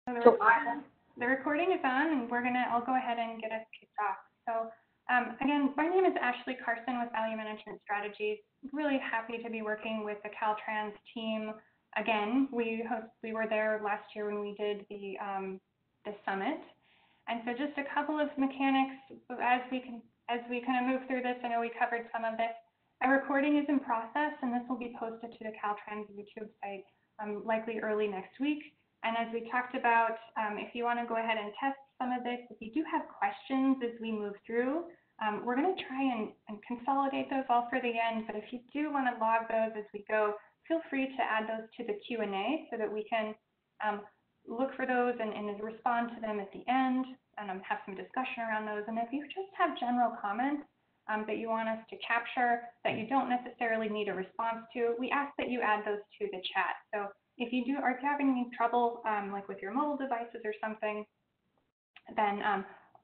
The recording is on, and I'll go ahead and get us kicked off. So again, my name is Ashley Carson with Value Management Strategies. Really happy to be working with the Caltrans team. Again, we were there last year when we did the summit. And so just a couple of mechanics as we kind of move through this. I know we covered some of this. A recording is in process, and this will be posted to the Caltrans YouTube site likely early next week. And as we talked about, if you want to go ahead and test some of this, if you do have questions as we move through, we're going to try and consolidate those all for the end. But if you do want to log those as we go, feel free to add those to the Q&A so that we can look for those and respond to them at the end and have some discussion around those. And if you just have general comments that you want us to capture that you don't necessarily need a response to, we ask that you add those to the chat. So if you are having any trouble, like with your mobile devices or something, then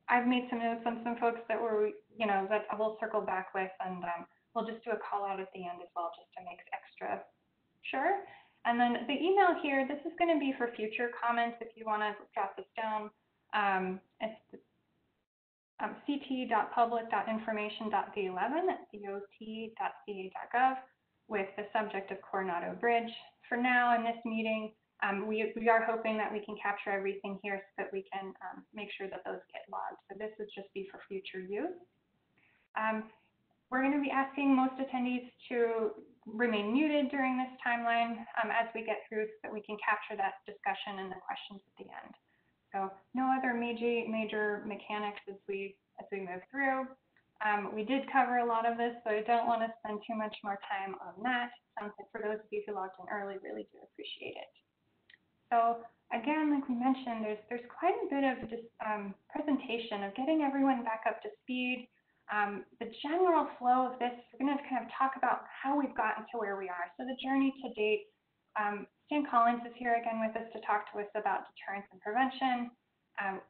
I've made some notes on some folks that that we'll circle back with, and we'll just do a call out at the end as well, just to make extra sure. And then the email here, this is going to be for future comments if you want to jot this down. It's ct.public.information.v11@dot.ca.gov with the subject of Coronado Bridge. For now, in this meeting, we are hoping that we can capture everything here so that we can make sure that those get logged. So this would just be for future use. We're going to be asking most attendees to remain muted during this timeline as we get through so that we can capture that discussion and the questions at the end. So no other major mechanics as we move through. We did cover a lot of this, so I don't want to spend too much more time on that. For those of you who logged in early, really do appreciate it. So again, like we mentioned, there's quite a bit of just presentation of getting everyone back up to speed. The general flow of this, we're going to kind of talk about how we've gotten to where we are. So the journey to date, Stan Collins is here again with us to talk to us about deterrence and prevention.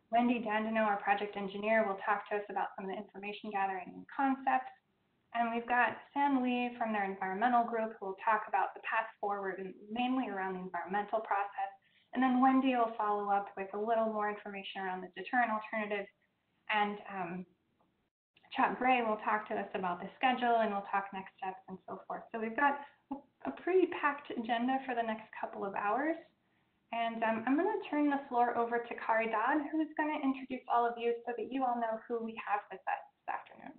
Wendy Dandino, our project engineer, will talk to us about some of the information gathering and concepts. And we've got Sam Lee from their environmental group who will talk about the path forward and mainly around the environmental process. And then Wendy will follow up with a little more information around the deterrent alternatives. And Chuck Gray will talk to us about the schedule, and we'll talk next steps and so forth. So we've got a pretty packed agenda for the next couple of hours. And I'm going to turn the floor over to Kari Dodd, who is going to introduce all of you so that you all know who we have with us this afternoon.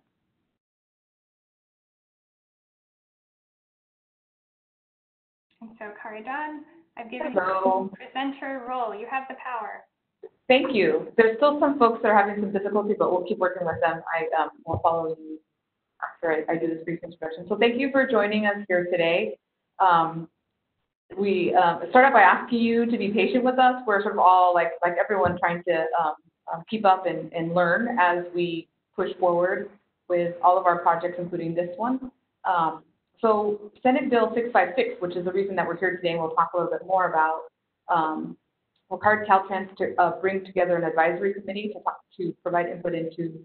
And so, Kari Dodd, I've given you the presenter role. You have the power. Thank you. There's still some folks that are having some difficulty, but we'll keep working with them. I will follow you after I do this brief introduction. So thank you for joining us here today. We start out by asking you to be patient with us. We're sort of all, like everyone, trying to keep up and learn as we push forward with all of our projects, including this one. So Senate Bill 656, which is the reason that we're here today, and we'll talk a little bit more about, required Caltrans to bring together an advisory committee to provide input into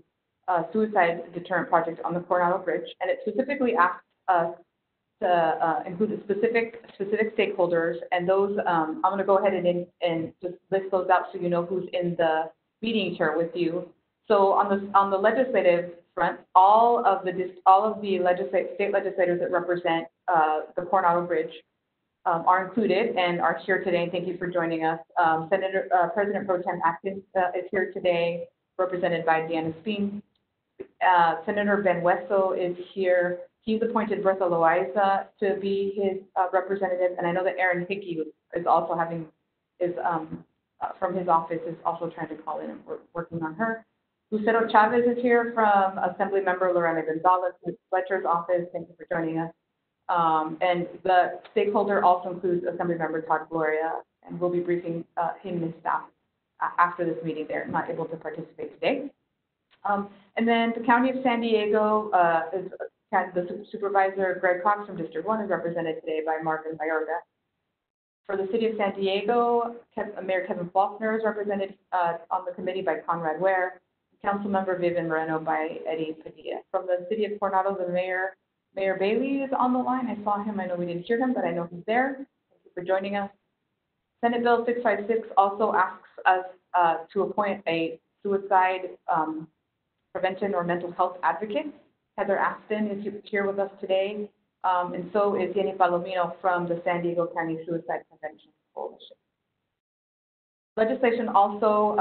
suicide deterrent projects on the Coronado Bridge, and it specifically asks us to include specific stakeholders, and those I'm going to go ahead and just list those out so you know who's in the meeting chair with you. So on the legislative front, all of the state legislators that represent the Coronado Bridge are included and are here today, and thank you for joining us. President Pro Tem Atkins is here today, represented by Deanna Speen. Senator Ben Wesso is here. He's appointed Bertha Loaiza to be his representative, and I know that Erin Hickey is also from his office is also trying to call in, and we're working on her. Lucero Chavez is here from Assembly Member Lorena Gonzalez with Fletcher's office. Thank you for joining us. And the stakeholder also includes Assembly Member Todd Gloria, and we'll be briefing him and his staff after this meeting. They're not able to participate today. And then the County of San Diego the Supervisor Greg Cox from District 1 is represented today by Marvin Mayorga. For the City of San Diego, Mayor Kevin Faulkner is represented on the committee by Conrad Ware. Councilmember Vivian Moreno by Eddie Padilla. From the City of Coronado, the Mayor Bailey is on the line. I saw him. I know we didn't hear him, but I know he's there. Thank you for joining us. Senate Bill 656 also asks us to appoint a suicide prevention or mental health advocate. Heather Aston is here with us today, and so is Jenny Palomino from the San Diego County Suicide Prevention Coalition. Legislation also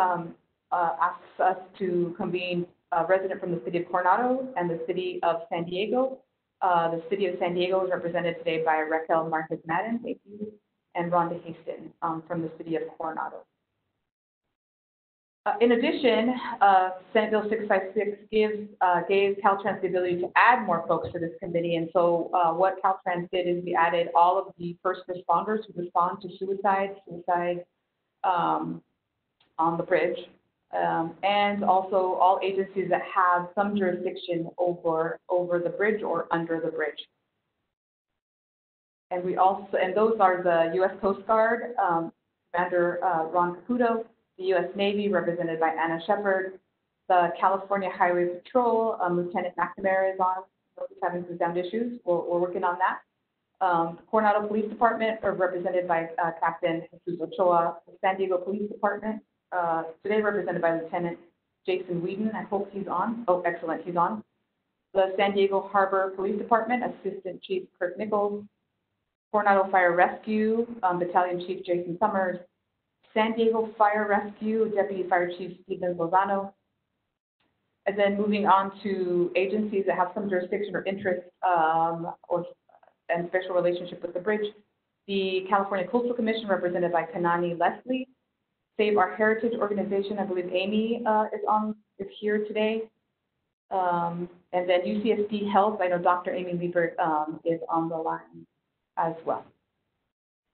asks us to convene a resident from the city of Coronado and the city of San Diego. The city of San Diego is represented today by Raquel Marquez Madden, thank you, and Rhonda Haston from the city of Coronado. In addition, Senate Bill 656 gave Caltrans the ability to add more folks to this committee, and so what Caltrans did is we added all of the first responders who respond to suicide on the bridge, and also all agencies that have some jurisdiction over the bridge or under the bridge. And those are the U.S. Coast Guard, Commander Ron Caputo, the U.S. Navy, represented by Anna Shepard, the California Highway Patrol, Lieutenant McNamara is on, he's having some sound issues. We're working on that. The Coronado Police Department, represented by Captain Jesus Ochoa. The San Diego Police Department, today represented by Lieutenant Jason Whedon. I hope he's on. Oh, excellent, he's on. The San Diego Harbor Police Department, Assistant Chief Kirk Nichols. Coronado Fire Rescue, Battalion Chief Jason Summers. San Diego Fire Rescue, Deputy Fire Chief Stephen Lozano. And then moving on to agencies that have some jurisdiction or interest and special relationship with the bridge. The California Coastal Commission, represented by Kanani Leslie. Save Our Heritage Organization, I believe Amy is here today. And then UCSD Health, I know Dr. Amy Liebert is on the line as well.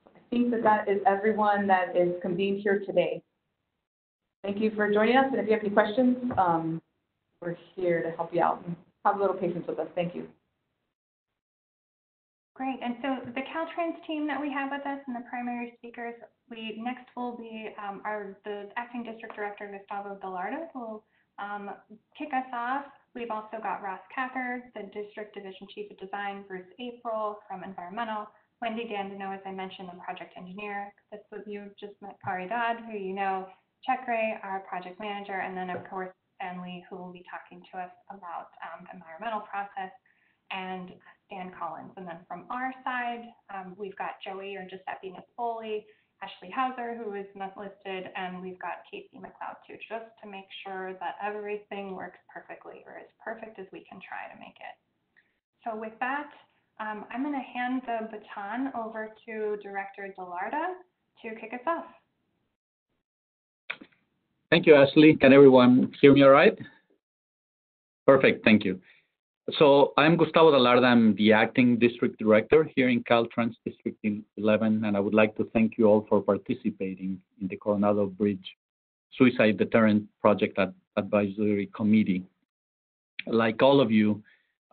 I think that is everyone that is convened here today. Thank you for joining us, and if you have any questions, we're here to help you out. Have a little patience with us. Thank you. Great, and so the Caltrans team that we have with us and the primary speakers, next will be the Acting District Director, Gustavo Gallardo, who will kick us off. We've also got Ross Cacker, the District Division Chief of Design, Bruce April from Environmental, Wendy Dandino, as I mentioned, the project engineer. You just met Kari Dodd, who you know, Chekre, our project manager, and then of course Stanley, who will be talking to us about the environmental process, and Stan Collins. And then from our side, we've got Joey or Giuseppe Napoli, Ashley Hauser, who is not listed, and we've got Casey McLeod too, just to make sure that everything works perfectly, or as perfect as we can try to make it. So with that, I'm going to hand the baton over to Director Delarda to kick us off. Thank you, Ashley. Can everyone hear me all right? Perfect, thank you. So I'm Gustavo Delarda. I'm the Acting District Director here in Caltrans District 11, and I would like to thank you all for participating in the Coronado Bridge Suicide Deterrent Project Advisory Committee. Like all of you,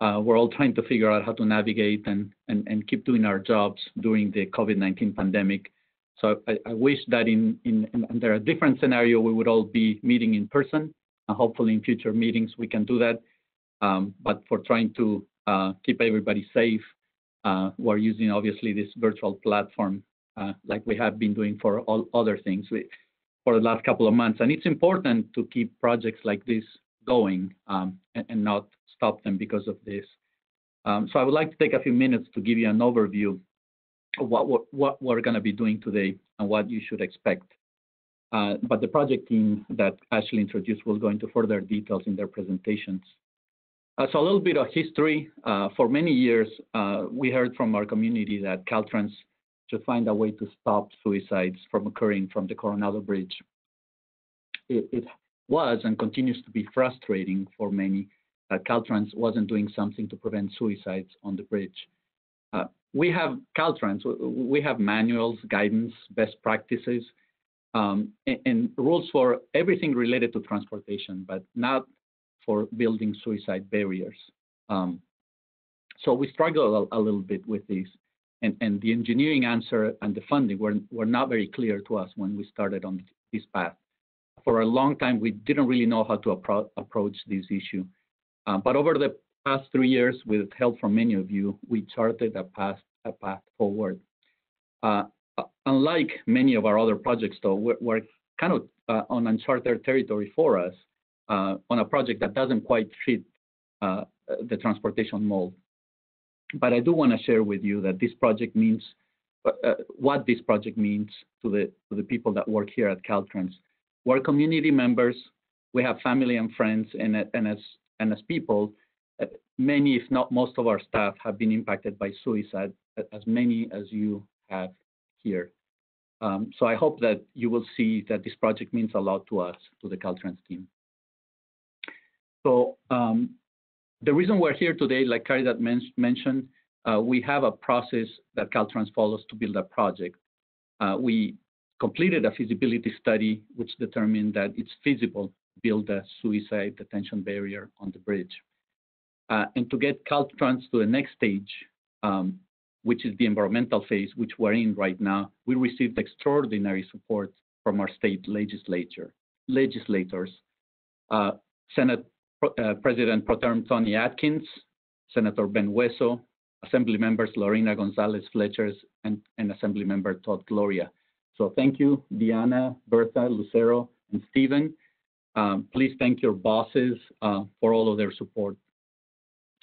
we're all trying to figure out how to navigate and keep doing our jobs during the COVID-19 pandemic. So I wish that under a different scenario, we would all be meeting in person. Hopefully in future meetings, we can do that. But for trying to keep everybody safe, we're using obviously this virtual platform like we have been doing for all other things for the last couple of months. And it's important to keep projects like this going and not stop them because of this. So I would like to take a few minutes to give you an overview of what we're going to be doing today and what you should expect. But the project team that Ashley introduced will go into further details in their presentations. So a little bit of history. For many years, we heard from our community that Caltrans should find a way to stop suicides from occurring from the Coronado Bridge. It was and continues to be frustrating for many that Caltrans wasn't doing something to prevent suicides on the bridge. We have Caltrans, we have manuals, guidance, best practices, and rules for everything related to transportation, but not for building suicide barriers. So we struggle a little bit with this, and the engineering answer and the funding were not very clear to us when we started on this path. For a long time, we didn't really know how to approach this issue. But over the past 3 years, with help from many of you, we charted a path forward. Unlike many of our other projects, though, we're kind of on uncharted territory for us on a project that doesn't quite fit the transportation mold. But I do want to share with you that this project means what this project means to the people that work here at Caltrans. We're community members. We have family and friends, and as people, many, if not most, of our staff have been impacted by suicide, as many as you have here. So I hope that you will see that this project means a lot to us, to the Caltrans team. So the reason we're here today, like Caridad mentioned, we have a process that Caltrans follows to build a project. We completed a feasibility study which determined that it's feasible to build a suicide detention barrier on the bridge. And to get Caltrans to the next stage, which is the environmental phase, which we're in right now, we received extraordinary support from our state legislators. Senate President Pro Tem Tony Atkins, Senator Ben Hueso, Assembly members Lorena Gonzalez Fletcher, and Assembly member Todd Gloria. So thank you, Diana, Bertha, Lucero, and Stephen. Please thank your bosses for all of their support.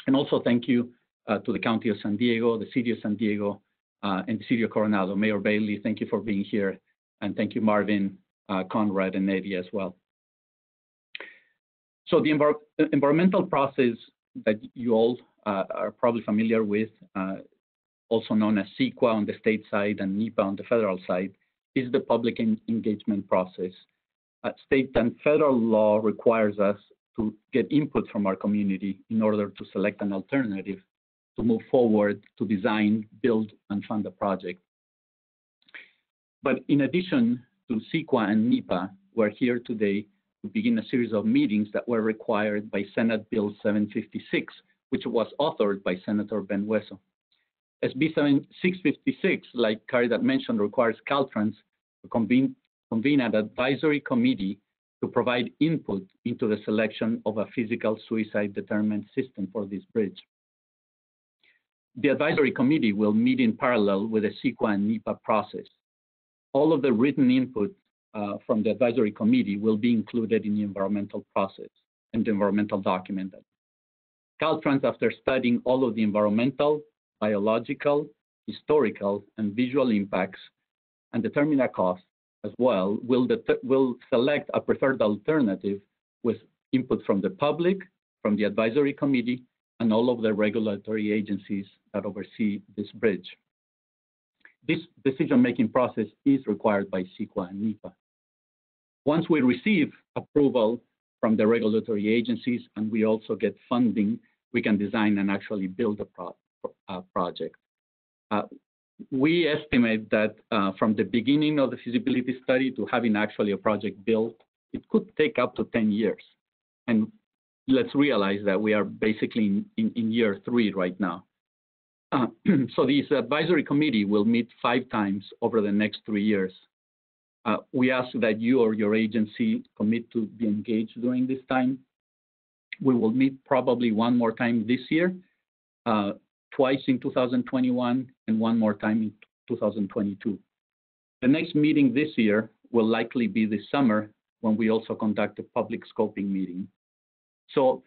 And also thank you to the County of San Diego, the City of San Diego, and the City of Coronado. Mayor Bailey, thank you for being here. And thank you, Marvin, Conrad, and Eddie as well. So the environmental process that you all are probably familiar with, also known as CEQA on the state side and NEPA on the federal side, is the public engagement process. State and federal law requires us to get input from our community in order to select an alternative to move forward to design, build, and fund the project. But in addition to CEQA and NEPA, we're here today to begin a series of meetings that were required by Senate Bill 756, which was authored by Senator Ben Hueso. SB 656, like Caridad mentioned, requires Caltrans to convene an advisory committee to provide input into the selection of a physical suicide deterrent system for this bridge. The advisory committee will meet in parallel with the CEQA and NEPA process. All of the written input from the advisory committee will be included in the environmental process and the environmental document. Caltrans, after studying all of the environmental, biological, historical, and visual impacts and determine a cost as well, will select a preferred alternative with input from the public, from the advisory committee, and all of the regulatory agencies that oversee this bridge. This decision-making process is required by CEQA and NEPA. Once we receive approval from the regulatory agencies and we also get funding, we can design and actually build a project. We estimate that from the beginning of the feasibility study to having actually a project built, it could take up to 10 years. And let's realize that we are basically in year 3 right now. So this advisory committee will meet 5 times over the next 3 years. We ask that you or your agency commit to be engaged during this time. We will meet probably 1 more time this year, twice in 2021, and 1 more time in 2022. The next meeting this year will likely be this summer when we also conduct a public scoping meeting. So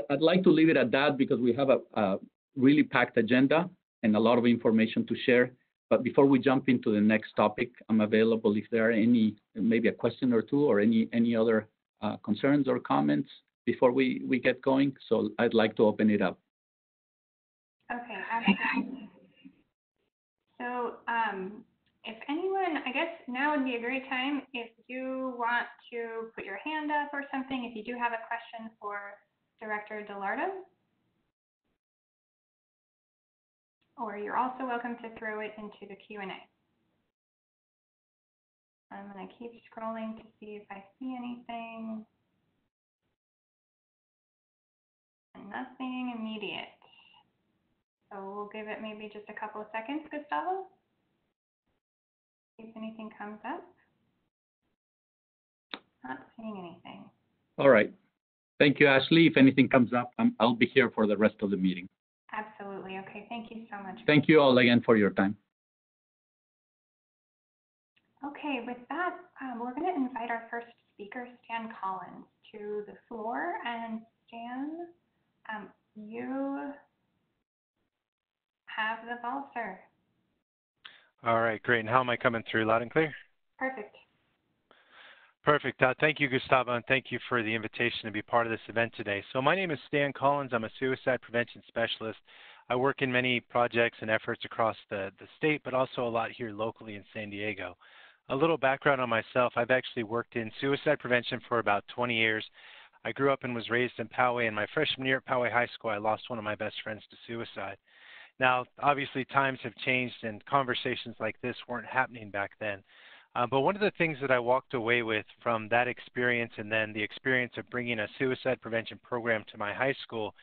I'd like to leave it at that because we have a really packed agenda and a lot of information to share. But before we jump into the next topic, I'm available if there are any, maybe a question or two or any other concerns or comments before we get going. So I'd like to open it up. Okay, absolutely. So if anyone, I guess now would be a great time if you want to put your hand up or something, if you do have a question for Director DeLardo. Or you're also welcome to throw it into the Q&A. I'm going to keep scrolling to see if I see anything. Nothing immediate. So we'll give it maybe just a couple of seconds, Gustavo. See if anything comes up. Not seeing anything. All right. Thank you, Ashley. If anything comes up, I'll be here for the rest of the meeting. Absolutely. Okay. Thank you so much. Thank you all again for your time. Okay. With that, We're going to invite our first speaker, Stan Collins, to the floor. And Stan, you have the ball, sir. All right, great. And how am I coming through? Loud and clear? Perfect. Perfect. Thank you, Gustavo, and thank you for the invitation to be part of this event today. So my name is Stan Collins. I'm a suicide prevention specialist. I work in many projects and efforts across the state, but also a lot here locally in San Diego. A little background on myself. I've actually worked in suicide prevention for about 20 years. I grew up and was raised in Poway, and my freshman year at Poway High School, I lost one of my best friends to suicide. Now, obviously, times have changed, and conversations like this weren't happening back then. But one of the things that I walked away with from that experience and then the experience of bringing a suicide prevention program to my high school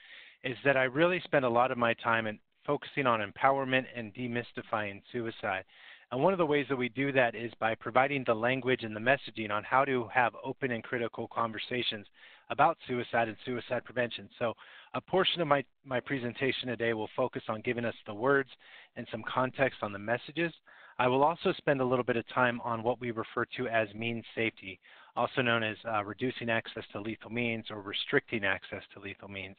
is that I really spent a lot of my time in focusing on empowerment and demystifying suicide. And one of the ways that we do that is by providing the language and the messaging on how to have open and critical conversations about suicide and suicide prevention. So a portion of my presentation today will focus on giving us the words and some context on the messages. I will also spend a little bit of time on what we refer to as means safety, also known as reducing access to lethal means or restricting access to lethal means.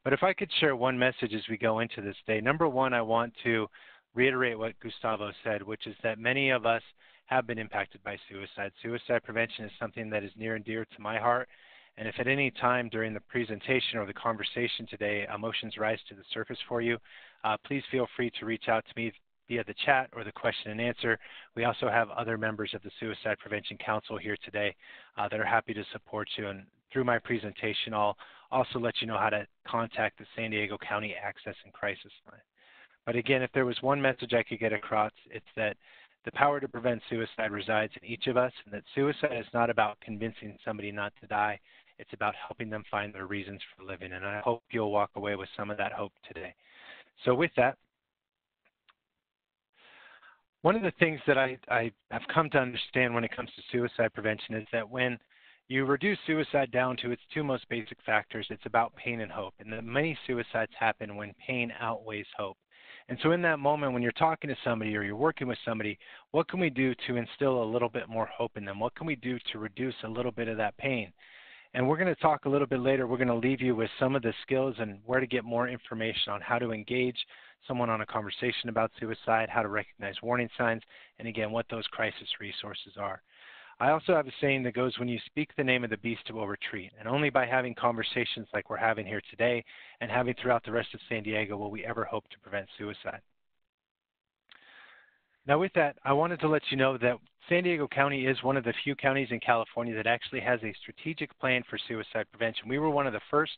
But if I could share one message as we go into this day, number one, I want to reiterate what Gustavo said, which is that many of us have been impacted by suicide. Suicide prevention is something that is near and dear to my heart. And if at any time during the presentation or the conversation today emotions rise to the surface for you, please feel free to reach out to me via the chat or the question and answer. We also have other members of the Suicide Prevention Council here today that are happy to support you. And through my presentation, I'll also let you know how to contact the San Diego County Access and Crisis Line. But again, if there was one message I could get across, it's that the power to prevent suicide resides in each of us, and that suicide is not about convincing somebody not to die. It's about helping them find their reasons for living. And I hope you'll walk away with some of that hope today. So with that, one of the things that I have come to understand when it comes to suicide prevention is that when you reduce suicide down to its two most basic factors, it's about pain and hope. And that many suicides happen when pain outweighs hope. And so in that moment when you're talking to somebody or you're working with somebody, what can we do to instill a little bit more hope in them? What can we do to reduce a little bit of that pain? And we're going to talk a little bit later. We're going to leave you with some of the skills and where to get more information on how to engage someone on a conversation about suicide, how to recognize warning signs, and again, what those crisis resources are. I also have a saying that goes, when you speak the name of the beast, it will retreat. And only by having conversations like we're having here today and having throughout the rest of San Diego will we ever hope to prevent suicide. Now with that, I wanted to let you know that San Diego County is one of the few counties in California that actually has a strategic plan for suicide prevention. We were one of the first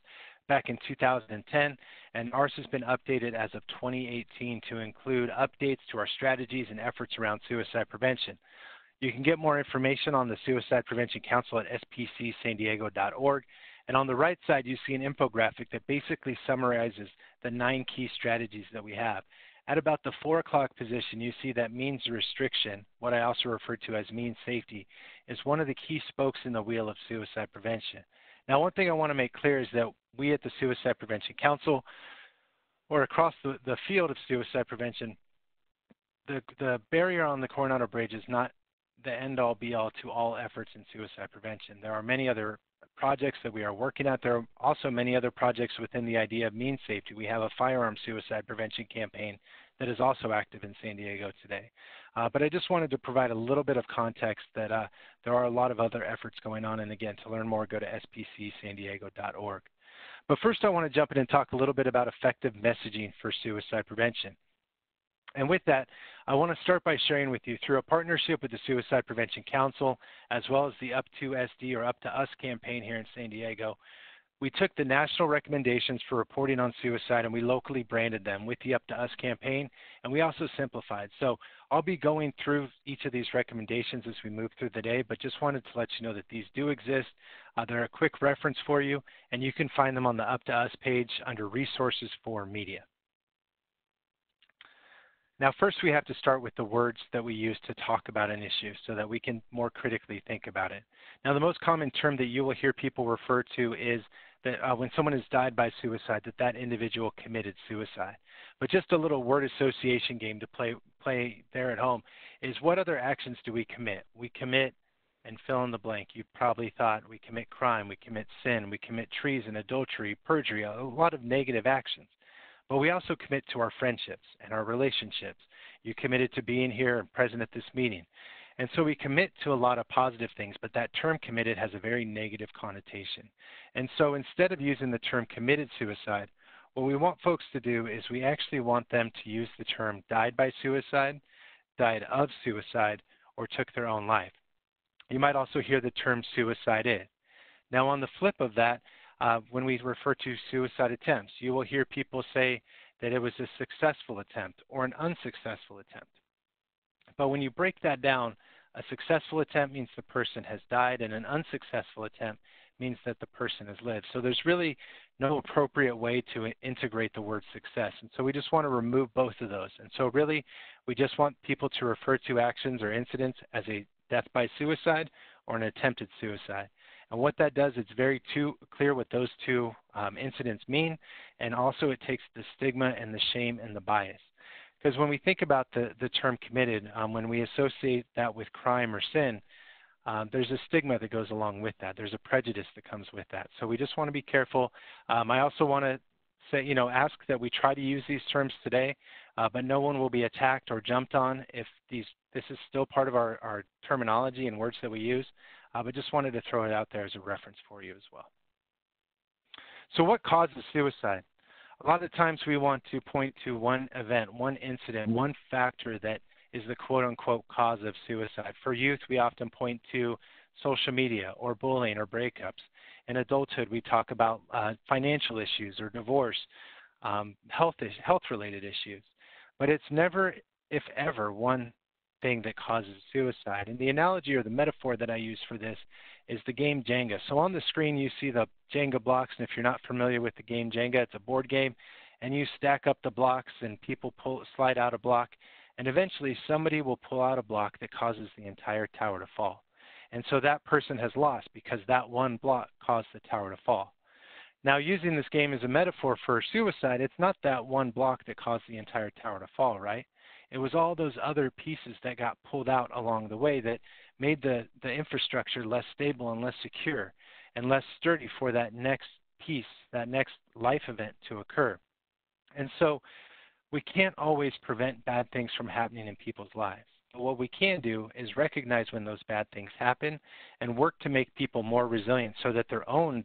back in 2010, and ours has been updated as of 2018 to include updates to our strategies and efforts around suicide prevention. You can get more information on the Suicide Prevention Council at spcsandiego.org. And on the right side, you see an infographic that basically summarizes the 9 key strategies that we have. At about the 4 o'clock position, you see that means restriction, what I also refer to as means safety, is one of the key spokes in the wheel of suicide prevention. Now, one thing I want to make clear is that we at the Suicide Prevention Council, or across the field of suicide prevention, the barrier on the Coronado Bridge is not the end-all, be-all to all efforts in suicide prevention. There are many other projects that we are working at. There are also many other projects within the idea of means safety. We have a firearm suicide prevention campaign that is also active in San Diego today. But I just wanted to provide a little bit of context that there are a lot of other efforts going on. And again, to learn more, go to spcsandiego.org. But first, I want to jump in and talk a little bit about effective messaging for suicide prevention. And with that, I want to start by sharing with you, through a partnership with the Suicide Prevention Council, as well as the Up to SD or Up to Us campaign here in San Diego, we took the national recommendations for reporting on suicide and we locally branded them with the Up to Us campaign, and we also simplified. So I'll be going through each of these recommendations as we move through the day, but just wanted to let you know that these do exist. They're a quick reference for you, and you can find them on the Up to Us page under Resources for Media. Now, first we have to start with the words that we use to talk about an issue so that we can more critically think about it. Now, the most common term that you will hear people refer to is that when someone has died by suicide, that individual committed suicide. But just a little word association game to play there at home is, what other actions do we commit? We commit and fill in the blank. You probably thought we commit crime, we commit sin, we commit treason, adultery, perjury, a lot of negative actions. But we also commit to our friendships and our relationships. You committed to being here and present at this meeting. And so we commit to a lot of positive things, but that term committed has a very negative connotation. And so instead of using the term committed suicide, what we want folks to do is we actually want them to use the term died by suicide, died of suicide, or took their own life. You might also hear the term suicided. Now on the flip of that, when we refer to suicide attempts, you will hear people say that it was a successful attempt or an unsuccessful attempt. But when you break that down, a successful attempt means the person has died, and an unsuccessful attempt means that the person has lived. So there's really no appropriate way to integrate the word success. And so we just want to remove both of those. And so really, we just want people to refer to actions or incidents as a death by suicide or an attempted suicide. And what that does, it's very clear what those two incidents mean, and also it takes the stigma and the shame and the bias. Because when we think about the term committed, when we associate that with crime or sin, there's a stigma that goes along with that. There's a prejudice that comes with that. So we just want to be careful. I also want to say, ask that we try to use these terms today, but no one will be attacked or jumped on if this is still part of our terminology and words that we use. But just wanted to throw it out there as a reference for you as well. So what causes suicide? A lot of times we want to point to one event, one incident, one factor that is the quote-unquote cause of suicide. For youth, we often point to social media or bullying or breakups. In adulthood, we talk about financial issues or divorce, health-related issues. But it's never, if ever, one thing that causes suicide. And the analogy or the metaphor that I use for this is the game Jenga. So on the screen you see the Jenga blocks, and if you're not familiar with the game Jenga, it's a board game, and you stack up the blocks and people slide out a block, and eventually somebody will pull out a block that causes the entire tower to fall. And so that person has lost because that one block caused the tower to fall. Now, using this game as a metaphor for suicide, it's not that one block that caused the entire tower to fall, right? It was all those other pieces that got pulled out along the way that made the infrastructure less stable and less secure and less sturdy for that next piece, that next life event to occur. And so we can't always prevent bad things from happening in people's lives. But what we can do is recognize when those bad things happen and work to make people more resilient so that their own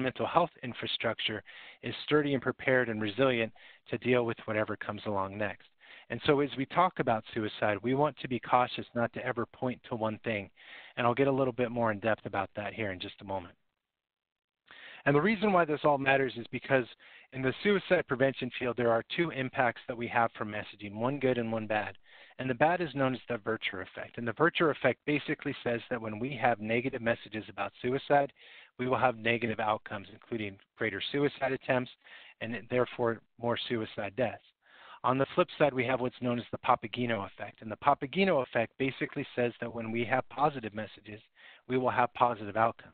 mental health infrastructure is sturdy and prepared and resilient to deal with whatever comes along next. And so as we talk about suicide, we want to be cautious not to ever point to one thing. And I'll get a little bit more in depth about that here in just a moment. And the reason why this all matters is because in the suicide prevention field, there are two impacts that we have from messaging, one good and one bad. And the bad is known as the Virtue effect. And the Virtue effect basically says that when we have negative messages about suicide, we will have negative outcomes, including greater suicide attempts and therefore more suicide deaths. On the flip side, we have what's known as the Papageno effect. And the Papageno effect basically says that when we have positive messages, we will have positive outcomes.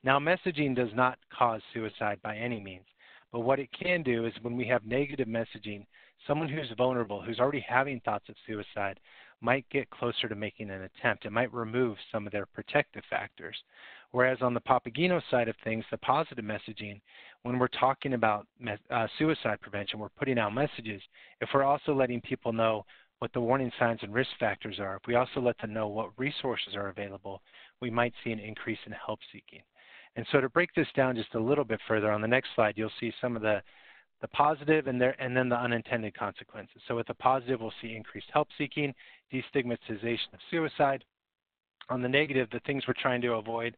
Now, messaging does not cause suicide by any means. But what it can do is when we have negative messaging, someone who's vulnerable, who's already having thoughts of suicide, might get closer to making an attempt. It might remove some of their protective factors. Whereas on the Papageno side of things, the positive messaging, when we're talking about suicide prevention, we're putting out messages. If we're also letting people know what the warning signs and risk factors are, if we also let them know what resources are available, we might see an increase in help seeking. And so to break this down just a little bit further, on the next slide, you'll see some of the positive and then the unintended consequences. So with the positive, we'll see increased help seeking, destigmatization of suicide. On the negative, the things we're trying to avoid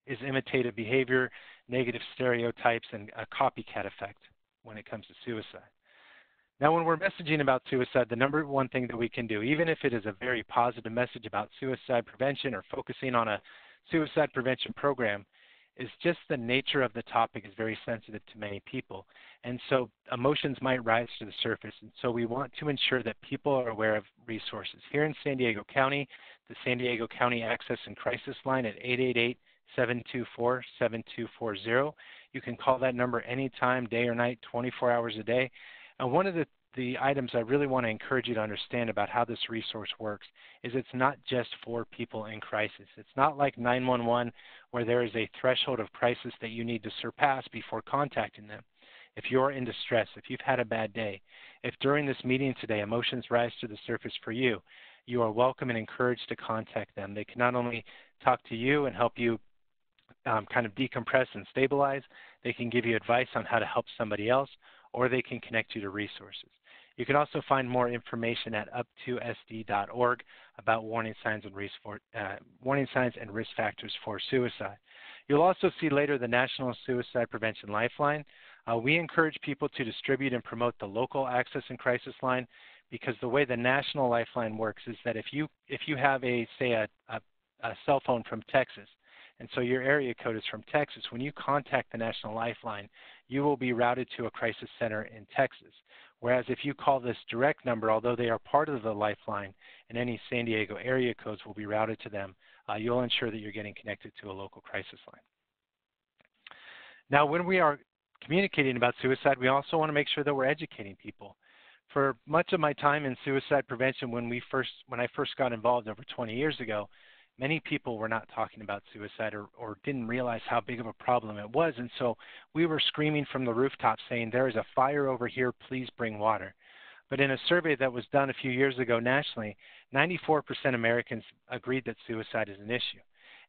is imitative behavior, negative stereotypes, and a copycat effect when it comes to suicide. Now, when we're messaging about suicide, the number one thing that we can do, even if it is a very positive message about suicide prevention or focusing on a suicide prevention program, is just the nature of the topic is very sensitive to many people. And so emotions might rise to the surface. And so we want to ensure that people are aware of resources. Here in San Diego County, the San Diego County Access and Crisis Line at 888-724-7240. You can call that number anytime, day or night, 24 hours a day. And one of the the items I really want to encourage you to understand about how this resource works is it's not just for people in crisis. It's not like 911 where there is a threshold of crisis that you need to surpass before contacting them. If you're in distress, if you've had a bad day, if during this meeting today emotions rise to the surface for you, you are welcome and encouraged to contact them. They can not only talk to you and help you kind of decompress and stabilize, they can give you advice on how to help somebody else, or they can connect you to resources. You can also find more information at up2sd.org about warning signs and risk factors for suicide. You'll also see later the National Suicide Prevention Lifeline. We encourage people to distribute and promote the local access and crisis line, because the way the National Lifeline works is that if you have a cell phone from Texas, and so your area code is from Texas, when you contact the National Lifeline, you will be routed to a crisis center in Texas. Whereas if you call this direct number, although they are part of the Lifeline, and any San Diego area codes will be routed to them, you'll ensure that you're getting connected to a local crisis line. Now, when we are communicating about suicide, we also want to make sure that we're educating people. For much of my time in suicide prevention, when I first got involved over 20 years ago, many people were not talking about suicide or didn't realize how big of a problem it was. And so we were screaming from the rooftops saying, there is a fire over here, please bring water. But in a survey that was done a few years ago nationally, 94% Americans agreed that suicide is an issue.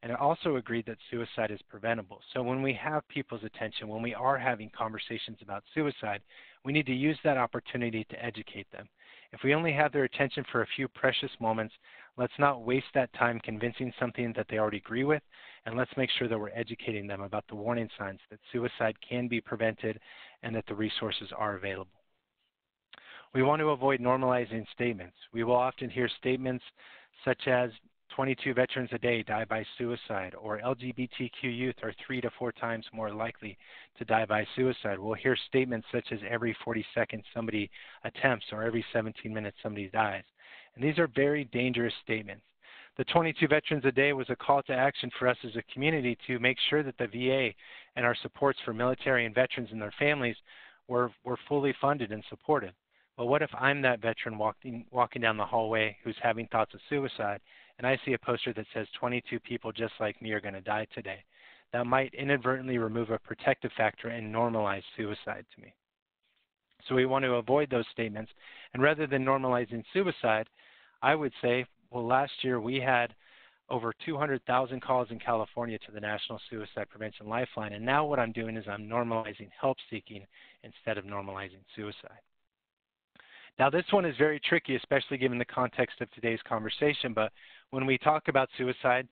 And it also agreed that suicide is preventable. So when we have people's attention, when we are having conversations about suicide, we need to use that opportunity to educate them. If we only have their attention for a few precious moments, let's not waste that time convincing something that they already agree with, and let's make sure that we're educating them about the warning signs that suicide can be prevented and that the resources are available. We want to avoid normalizing statements. We will often hear statements such as 22 veterans a day die by suicide, or LGBTQ youth are 3 to 4 times more likely to die by suicide. We'll hear statements such as every 40 seconds somebody attempts, or every 17 minutes somebody dies. And these are very dangerous statements. The 22 veterans a day was a call to action for us as a community to make sure that the VA and our supports for military and veterans and their families were fully funded and supported. But what if I'm that veteran walking down the hallway who's having thoughts of suicide, and I see a poster that says 22 people just like me are going to die today? That might inadvertently remove a protective factor and normalize suicide to me. So we want to avoid those statements. And rather than normalizing suicide, I would say, well, last year we had over 200,000 calls in California to the National Suicide Prevention Lifeline. And now what I'm doing is I'm normalizing help seeking instead of normalizing suicide. Now, this one is very tricky, especially given the context of today's conversation. But when we talk about suicide,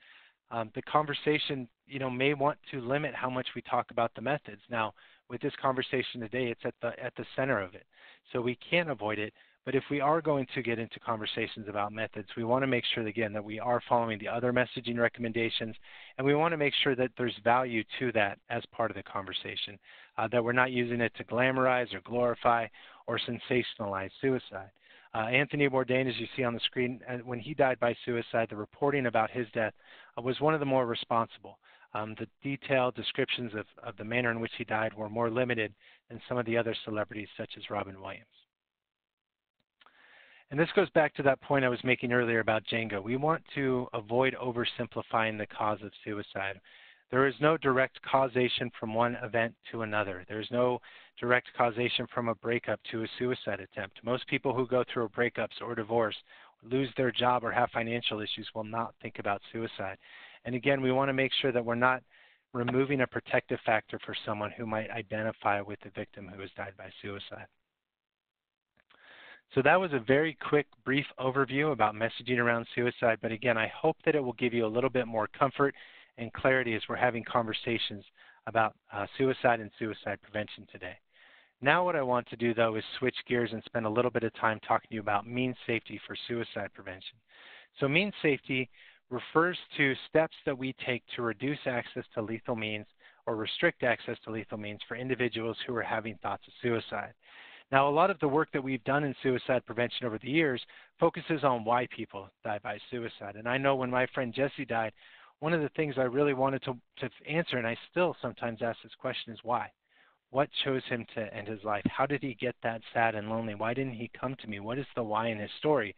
the conversation, may want to limit how much we talk about the methods. Now, with this conversation today, it's at the center of it, so we can't avoid it. But if we are going to get into conversations about methods, we want to make sure, again, that we are following the other messaging recommendations, and we want to make sure that there's value to that as part of the conversation, that we're not using it to glamorize or glorify or sensationalize suicide. Anthony Bourdain, as you see on the screen, when he died by suicide, the reporting about his death was one of the more responsible. The detailed descriptions of the manner in which he died were more limited than some of the other celebrities, such as Robin Williams. And this goes back to that point I was making earlier about Django. We want to avoid oversimplifying the cause of suicide. There is no direct causation from one event to another. There is no direct causation from a breakup to a suicide attempt. Most people who go through breakups or divorce, lose their job, or have financial issues will not think about suicide. And again, we want to make sure that we're not removing a protective factor for someone who might identify with the victim who has died by suicide. So that was a very quick, brief overview about messaging around suicide. But again, I hope that it will give you a little bit more comfort and clarity as we're having conversations about suicide and suicide prevention today. Now what I want to do, though, is switch gears and spend a little bit of time talking to you about means safety for suicide prevention. So means safety refers to steps that we take to reduce access to lethal means or restrict access to lethal means for individuals who are having thoughts of suicide. Now, a lot of the work that we've done in suicide prevention over the years focuses on why people die by suicide. And I know when my friend Jesse died, one of the things I really wanted to answer, and I still sometimes ask this question, is why? What chose him to end his life? How did he get that sad and lonely? Why didn't he come to me? What is the why in his story?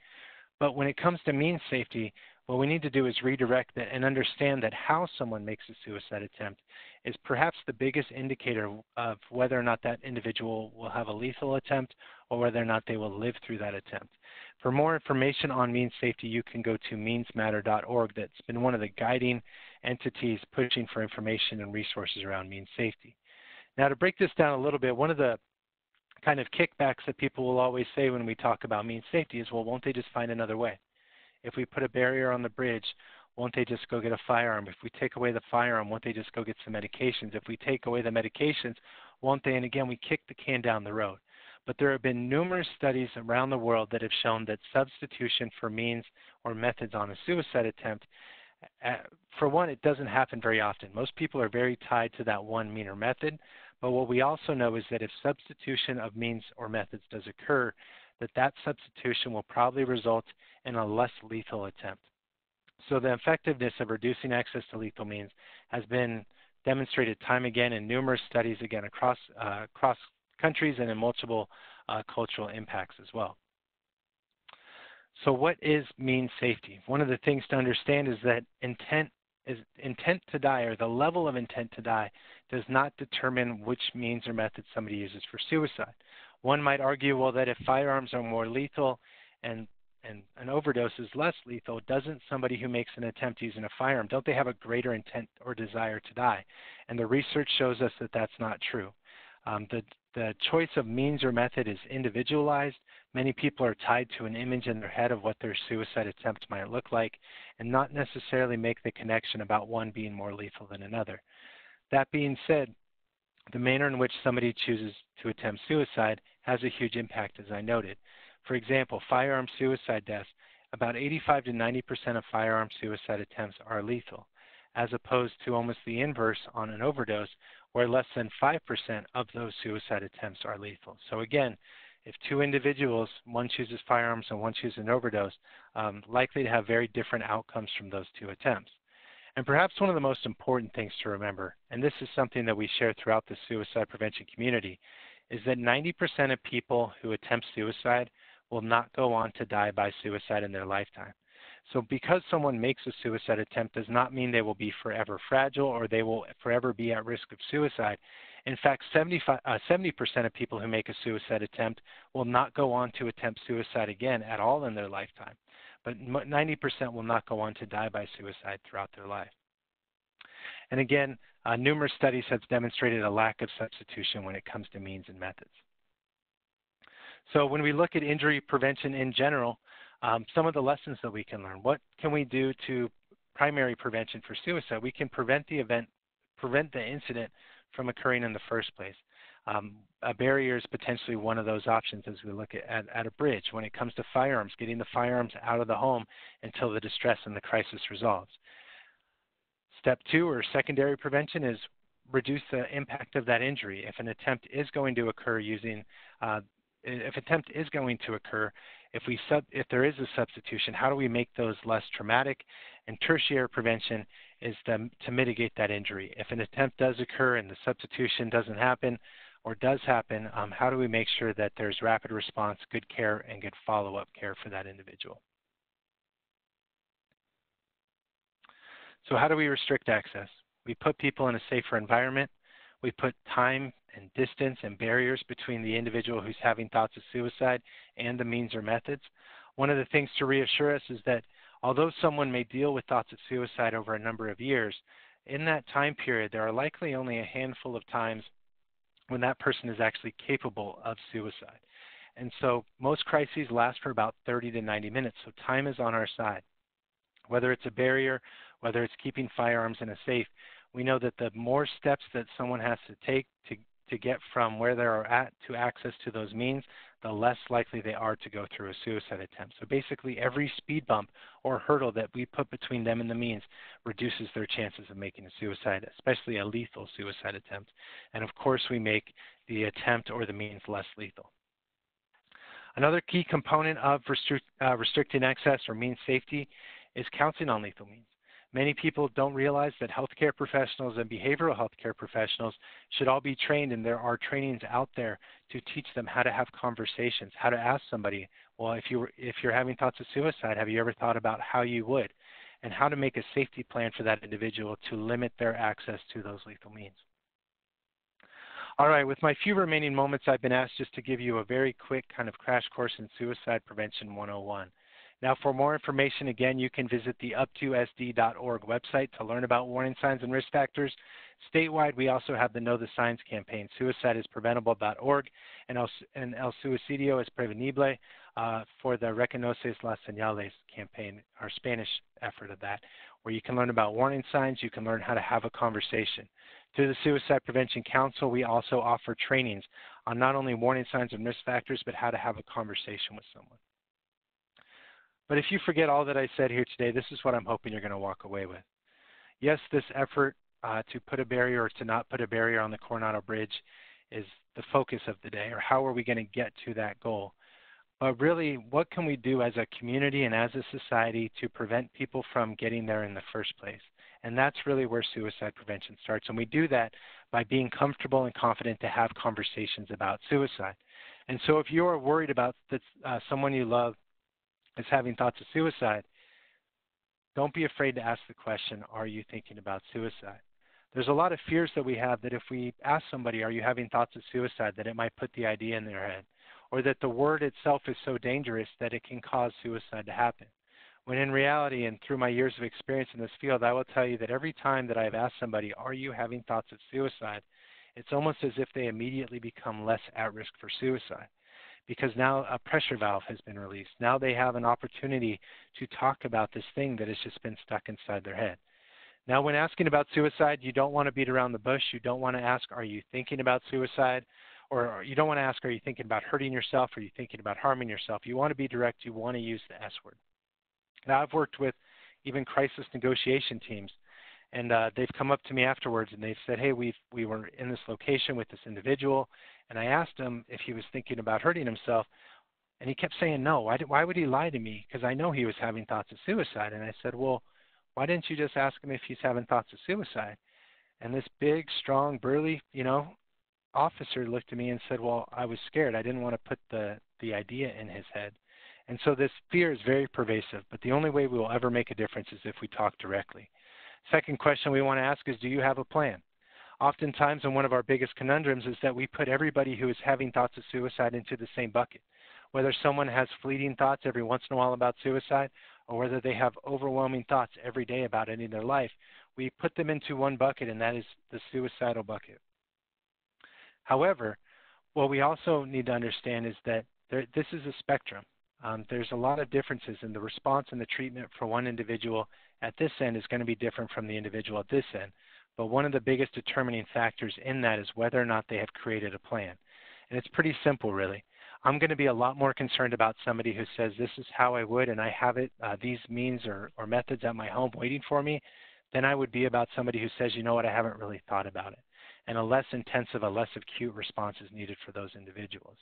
But when it comes to means safety, what we need to do is redirect it and understand that how someone makes a suicide attempt is perhaps the biggest indicator of whether or not that individual will have a lethal attempt or whether or not they will live through that attempt. For more information on means safety, you can go to meansmatter.org. That's been one of the guiding entities pushing for information and resources around means safety. Now, to break this down a little bit, one of the kind of kickbacks that people will always say when we talk about means safety is, well, won't they just find another way? If we put a barrier on the bridge, won't they just go get a firearm? If we take away the firearm, won't they just go get some medications? If we take away the medications, won't they? And again, we kick the can down the road. But there have been numerous studies around the world that have shown that substitution for means or methods on a suicide attempt, for one, it doesn't happen very often. Most people are very tied to that one mean or method. But what we also know is that if substitution of means or methods does occur, that substitution will probably result in a less lethal attempt. So the effectiveness of reducing access to lethal means has been demonstrated time again in numerous studies, again, across countries and in multiple cultural impacts as well. So what is means safety? One of the things to understand is that intent to die, or the level of intent to die, does not determine which means or methods somebody uses for suicide. One might argue, well, that if firearms are more lethal and an overdose is less lethal, doesn't somebody who makes an attempt using a firearm, don't they have a greater intent or desire to die? And the research shows us that that's not true. The choice of means or method is individualized. Many people are tied to an image in their head of what their suicide attempt might look like and not necessarily make the connection about one being more lethal than another. That being said, the manner in which somebody chooses to attempt suicide has a huge impact, as I noted. For example, firearm suicide deaths, about 85 to 90% of firearm suicide attempts are lethal, as opposed to almost the inverse on an overdose, where less than 5% of those suicide attempts are lethal. So again, if two individuals, one chooses firearms and one chooses an overdose, likely to have very different outcomes from those two attempts. And perhaps one of the most important things to remember, and this is something that we share throughout the suicide prevention community, is that 90% of people who attempt suicide will not go on to die by suicide in their lifetime. So because someone makes a suicide attempt does not mean they will be forever fragile or they will forever be at risk of suicide. In fact, 70% of people who make a suicide attempt will not go on to attempt suicide again at all in their lifetime. But 90% will not go on to die by suicide throughout their life. And again, numerous studies have demonstrated a lack of substitution when it comes to means and methods. So when we look at injury prevention in general, some of the lessons that we can learn. What can we do to primary prevention for suicide? We can prevent the incident from occurring in the first place. A barrier is potentially one of those options as we look at a bridge. When it comes to firearms, getting the firearms out of the home until the distress and the crisis resolves. Step 2, or secondary prevention, is reduce the impact of that injury. If an attempt is going to occur if there is a substitution, how do we make those less traumatic? And tertiary prevention is to mitigate that injury. If an attempt does occur and the substitution doesn't happen or does happen, how do we make sure that there's rapid response, good care, and good follow-up care for that individual? So how do we restrict access? We put people in a safer environment. We put time and distance and barriers between the individual who's having thoughts of suicide and the means or methods. One of the things to reassure us is that although someone may deal with thoughts of suicide over a number of years, in that time period, there are likely only a handful of times when that person is actually capable of suicide. And so most crises last for about 30 to 90 minutes, so time is on our side. Whether it's a barrier, whether it's keeping firearms in a safe, we know that the more steps that someone has to take to get from where they are at to access to those means, the less likely they are to go through a suicide attempt. So basically every speed bump or hurdle that we put between them and the means reduces their chances of making a suicide, especially a lethal suicide attempt. And of course we make the attempt or the means less lethal. Another key component of restricting access or means safety is counseling on lethal means. Many people don't realize that healthcare professionals and behavioral healthcare professionals should all be trained, and there are trainings out there to teach them how to have conversations, how to ask somebody, well, if you're having thoughts of suicide, have you ever thought about how you would, and how to make a safety plan for that individual to limit their access to those lethal means. All right, with my few remaining moments, I've been asked just to give you a very quick kind of crash course in Suicide Prevention 101. Now, for more information, again, you can visit the up2sd.org website to learn about warning signs and risk factors. Statewide, we also have the Know the Signs campaign. Suicideispreventable.org and El Suicidio es Prevenible for the Reconoces las Señales campaign, our Spanish effort of that, where you can learn about warning signs, you can learn how to have a conversation. Through the Suicide Prevention Council, we also offer trainings on not only warning signs and risk factors, but how to have a conversation with someone. But if you forget all that I said here today, this is what I'm hoping you're going to walk away with. Yes, this effort to put a barrier or to not put a barrier on the Coronado Bridge is the focus of the day, or how are we going to get to that goal? But really, what can we do as a community and as a society to prevent people from getting there in the first place? And that's really where suicide prevention starts. And we do that by being comfortable and confident to have conversations about suicide. And so if you are worried about that someone you love is having thoughts of suicide, don't be afraid to ask the question, are you thinking about suicide? There's a lot of fears that we have that if we ask somebody, are you having thoughts of suicide, that it might put the idea in their head, or that the word itself is so dangerous that it can cause suicide to happen. When in reality, and through my years of experience in this field, I will tell you that every time that I've asked somebody, are you having thoughts of suicide, it's almost as if they immediately become less at risk for suicide, because now a pressure valve has been released. Now they have an opportunity to talk about this thing that has just been stuck inside their head. Now, when asking about suicide, you don't want to beat around the bush. You don't want to ask, are you thinking about suicide? Or you don't want to ask, are you thinking about hurting yourself? Or are you thinking about harming yourself? You want to be direct. You want to use the S word. Now, I've worked with even crisis negotiation teams, and they've come up to me afterwards and they've said, hey, we were in this location with this individual, and I asked him if he was thinking about hurting himself, and he kept saying no. Why would he lie to me? Because I know he was having thoughts of suicide. And I said, well, why didn't you just ask him if he's having thoughts of suicide? And this big, strong, burly, officer looked at me and said, well, I was scared. I didn't want to put the idea in his head. And so this fear is very pervasive, but the only way we will ever make a difference is if we talk directly. Second question we want to ask is, do you have a plan? Oftentimes, and one of our biggest conundrums is that we put everybody who is having thoughts of suicide into the same bucket. Whether someone has fleeting thoughts every once in a while about suicide, or whether they have overwhelming thoughts every day about ending their life, we put them into one bucket, and that is the suicidal bucket. However, what we also need to understand is that this is a spectrum. There's a lot of differences in the response and the treatment for one individual at this end is going to be different from the individual at this end. But one of the biggest determining factors in that is whether or not they have created a plan. And it's pretty simple, really. I'm going to be a lot more concerned about somebody who says, this is how I would, and I have it, these means or methods at my home waiting for me, than I would be about somebody who says, you know what, I haven't really thought about it. And a less intensive, a less acute response is needed for those individuals.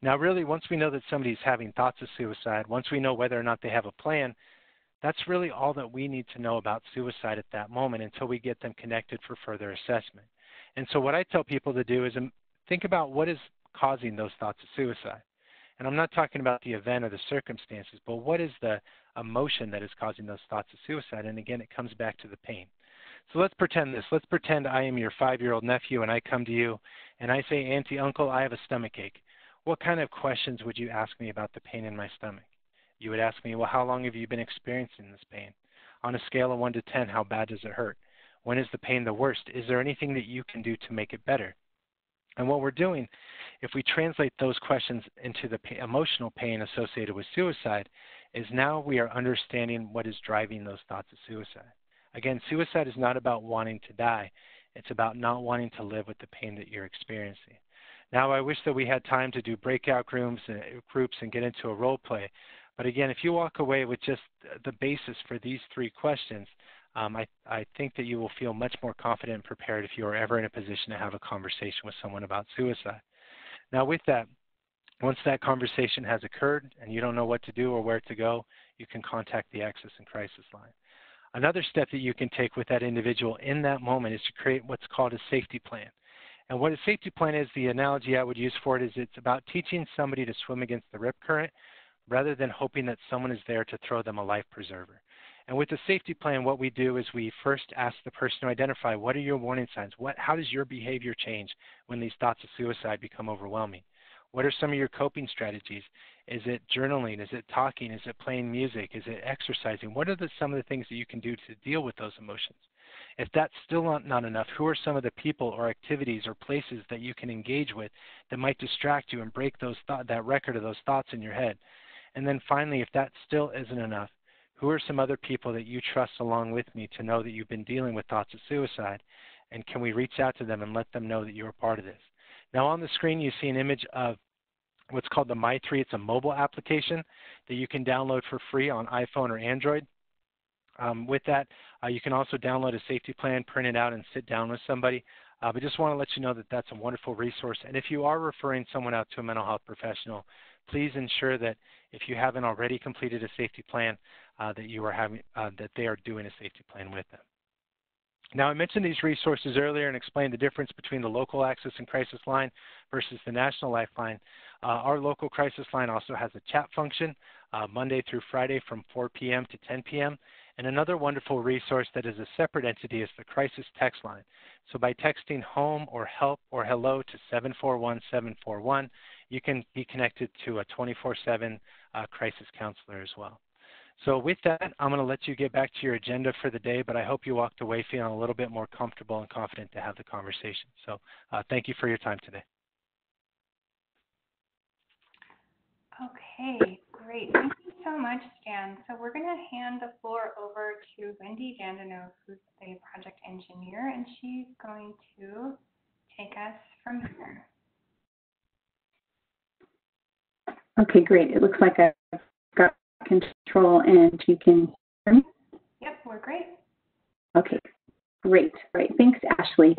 Now, really, once we know that somebody's having thoughts of suicide, once we know whether or not they have a plan, that's really all that we need to know about suicide at that moment until we get them connected for further assessment. And so what I tell people to do is think about what is causing those thoughts of suicide. And I'm not talking about the event or the circumstances, but what is the emotion that is causing those thoughts of suicide? And again, it comes back to the pain. So let's pretend this. Let's pretend I am your 5-year-old nephew and I come to you and I say, Auntie, Uncle, I have a stomach ache. What kind of questions would you ask me about the pain in my stomach? You would ask me, well, how long have you been experiencing this pain? On a scale of 1 to 10, how bad does it hurt? When is the pain the worst? Is there anything that you can do to make it better? And what we're doing, if we translate those questions into the emotional pain associated with suicide, is now we are understanding what is driving those thoughts of suicide. Again, suicide is not about wanting to die. It's about not wanting to live with the pain that you're experiencing. Now, I wish that we had time to do breakout groups and get into a role play. But again, if you walk away with just the basis for these 3 questions, I think that you will feel much more confident and prepared if you are ever in a position to have a conversation with someone about suicide. Now, with that, once that conversation has occurred and you don't know what to do or where to go, you can contact the Access and Crisis Line. Another step that you can take with that individual in that moment is to create what's called a safety plan. And what a safety plan is, the analogy I would use for it is it's about teaching somebody to swim against the rip current rather than hoping that someone is there to throw them a life preserver. And with the safety plan, what we do is we first ask the person to identify what are your warning signs? How does your behavior change when these thoughts of suicide become overwhelming? What are some of your coping strategies? Is it journaling? Is it talking? Is it playing music? Is it exercising? What are some of the things that you can do to deal with those emotions? If that's still not enough, who are some of the people or activities or places that you can engage with that might distract you and break that record of those thoughts in your head? And then finally, if that still isn't enough, who are some other people that you trust along with me to know that you've been dealing with thoughts of suicide? And can we reach out to them and let them know that you're a part of this? Now on the screen, you see an image of what's called the My3. It's a mobile application that you can download for free on iPhone or Android. With that, you can also download a safety plan, print it out, and sit down with somebody. But just want to let you know that that's a wonderful resource. And if you are referring someone out to a mental health professional, please ensure that if you haven't already completed a safety plan, that they are doing a safety plan with them. Now, I mentioned these resources earlier and explained the difference between the local access and crisis line versus the national lifeline. Our local crisis line also has a chat function Monday through Friday from 4 p.m. to 10 p.m. And another wonderful resource that is a separate entity is the crisis text line. So by texting home or help or hello to 741-741, you can be connected to a 24/7 crisis counselor as well. So with that, I'm going to let you get back to your agenda for the day, but I hope you walked away feeling a little bit more comfortable and confident to have the conversation. So thank you for your time today. Okay, great. Thank you so much, Stan. So we're going to hand the floor over to Wendy Dandino, who's the project engineer, and she's going to take us from here. Okay, great. It looks like I've got control and you can hear me? Yep, we're great. Okay, great. Thanks, Ashley.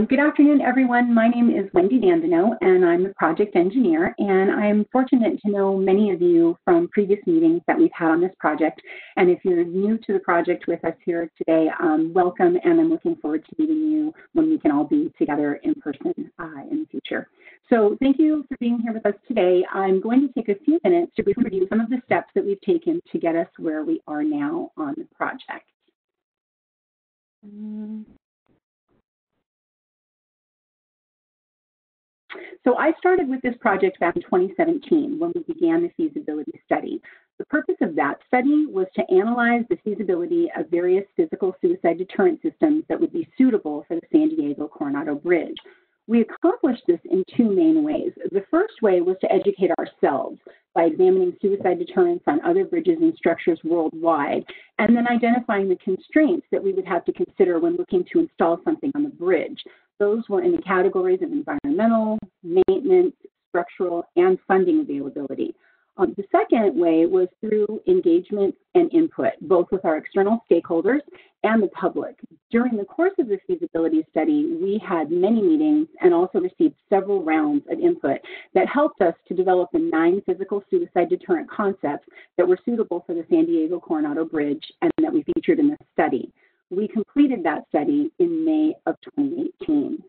Good afternoon, everyone. My name is Wendy Dandino, and I'm the project engineer, and I'm fortunate to know many of you from previous meetings that we've had on this project. And if you're new to the project with us here today, welcome, and I'm looking forward to meeting you when we can all be together in person in the future. So thank you for being here with us today. I'm going to take a few minutes to briefly review some of the steps that we've taken to get us where we are now on the project. So I started with this project back in 2017 when we began the feasibility study. The purpose of that study was to analyze the feasibility of various physical suicide deterrent systems that would be suitable for the San Diego Coronado Bridge. We accomplished this in two main ways. The first way was to educate ourselves by examining suicide deterrents on other bridges and structures worldwide, and then identifying the constraints that we would have to consider when looking to install something on the bridge. Those were in the categories of environmental, maintenance, structural, and funding availability. The second way was through engagement and input, both with our external stakeholders and the public. During the course of the feasibility study, we had many meetings and also received several rounds of input that helped us to develop the 9 physical suicide deterrent concepts that were suitable for the San Diego Coronado Bridge and that we featured in the study. We completed that study in May of 2018.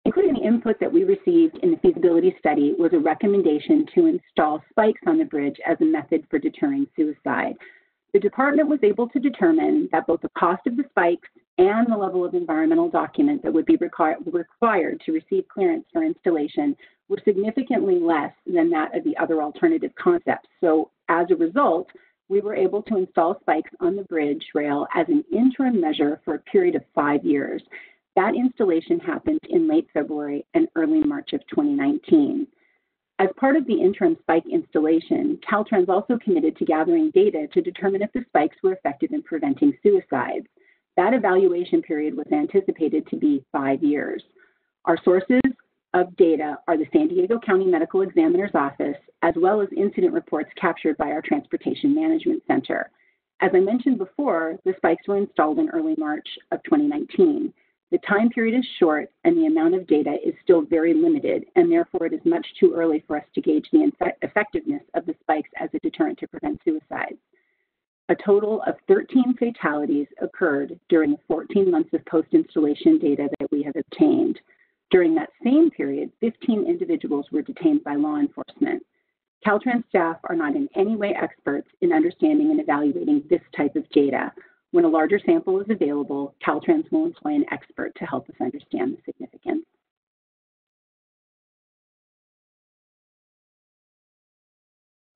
Including the input that we received in the feasibility study was a recommendation to install spikes on the bridge as a method for deterring suicide. The department was able to determine that both the cost of the spikes and the level of environmental document that would be required to receive clearance for installation were significantly less than that of the other alternative concepts. So as a result, we were able to install spikes on the bridge rail as an interim measure for a period of 5 years. That installation happened in late February and early March of 2019. As part of the interim spike installation, Caltrans also committed to gathering data to determine if the spikes were effective in preventing suicides. That evaluation period was anticipated to be 5 years. Our sources of data are the San Diego County Medical Examiner's Office, as well as incident reports captured by our Transportation Management Center. As I mentioned before, the spikes were installed in early March of 2019. The time period is short and the amount of data is still very limited, and therefore it is much too early for us to gauge the effectiveness of the spikes as a deterrent to prevent suicides. A total of 13 fatalities occurred during the 14 months of post-installation data that we have obtained. During that same period, 15 individuals were detained by law enforcement. Caltrans staff are not in any way experts in understanding and evaluating this type of data. When a larger sample is available, Caltrans will employ an expert to help us understand the significance.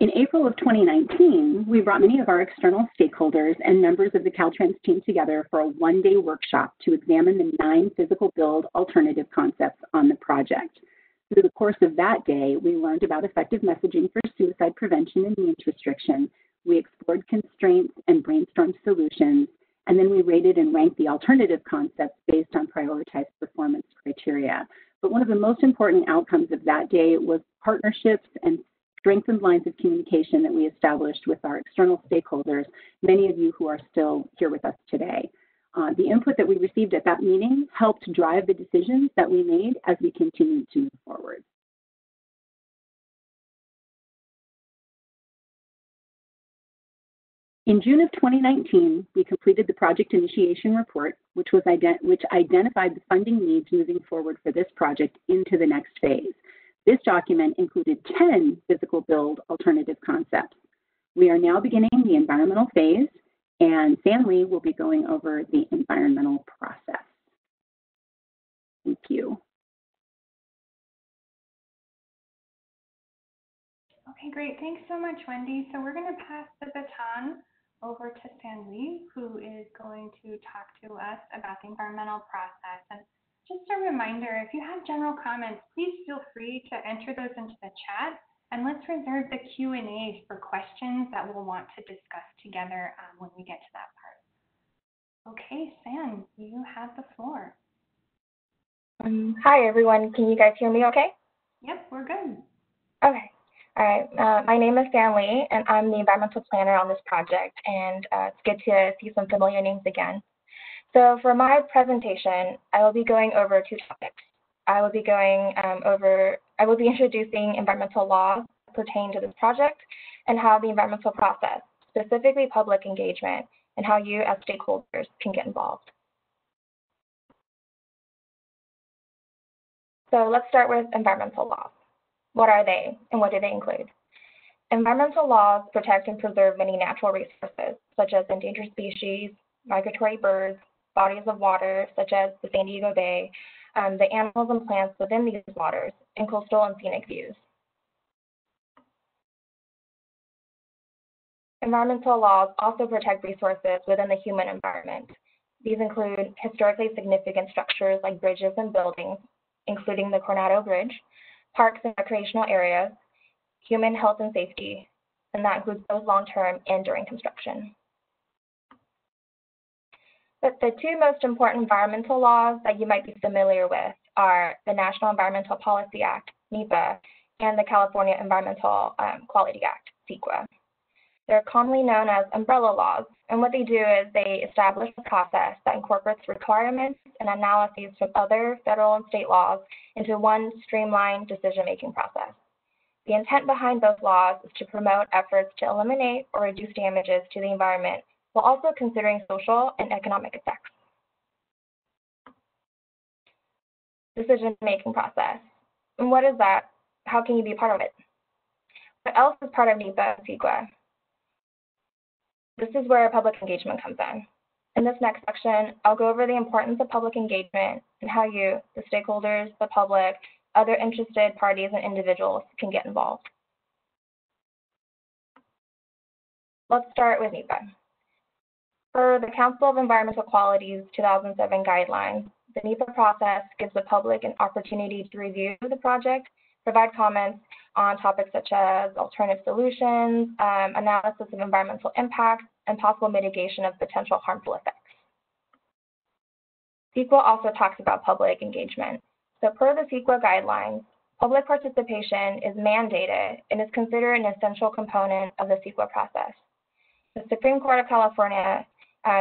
In April of 2019, we brought many of our external stakeholders and members of the Caltrans team together for a one-day workshop to examine the 9 physical build alternative concepts on the project. Through the course of that day, we learned about effective messaging for suicide prevention and means restriction. We explored constraints and brainstormed solutions, and then we rated and ranked the alternative concepts based on prioritized performance criteria. But one of the most important outcomes of that day was partnerships and strengthened lines of communication that we established with our external stakeholders, many of you who are still here with us today. The input that we received at that meeting helped drive the decisions that we made as we continue to move forward. In June of 2019, we completed the project initiation report, which identified the funding needs moving forward for this project into the next phase. This document included 10 physical build alternative concepts. We are now beginning the environmental phase, and Stanley will be going over the environmental process. Thank you. Okay, great. Thanks so much, Wendy. So we're going to pass the baton over to Stanley, who is going to talk to us about the environmental process. And just a reminder, if you have general comments, please feel free to enter those into the chat, and let's reserve the Q&A for questions that we'll want to discuss together when we get to that part. Okay, Sam, you have the floor. Hi, everyone. Can you guys hear me okay? Yep, we're good. Okay. All right. My name is Stanley, and I'm the environmental planner on this project, and it's good to see some familiar names again. So for my presentation, I will be going over 2 topics. I will be introducing environmental laws that pertain to this project and how the environmental process, specifically public engagement, and how you as stakeholders can get involved. So let's start with environmental laws. What are they and what do they include? Environmental laws protect and preserve many natural resources, such as endangered species, migratory birds, bodies of water, such as the San Diego Bay, the animals and plants within these waters, and coastal and scenic views. Environmental laws also protect resources within the human environment. These include historically significant structures like bridges and buildings, including the Coronado Bridge, parks and recreational areas, human health and safety, and that includes both long-term and during construction. But the 2 most important environmental laws that you might be familiar with are the National Environmental Policy Act, NEPA, and the California Environmental Quality Act, CEQA. They're commonly known as umbrella laws, and what they do is they establish a process that incorporates requirements and analyses from other federal and state laws into one streamlined decision-making process. The intent behind those laws is to promote efforts to eliminate or reduce damages to the environment while also considering social and economic effects. Decision-making process. And what is that? How can you be a part of it? What else is part of NEPA and CEQA? This is where public engagement comes in. In this next section, I'll go over the importance of public engagement and how you, the stakeholders, the public, other interested parties and individuals can get involved. Let's start with NEPA. Per the Council of Environmental Quality's 2007 guidelines, the NEPA process gives the public an opportunity to review the project, provide comments on topics such as alternative solutions, analysis of environmental impact, and possible mitigation of potential harmful effects. CEQA also talks about public engagement. So per the CEQA guidelines, public participation is mandated and is considered an essential component of the CEQA process. The Supreme Court of California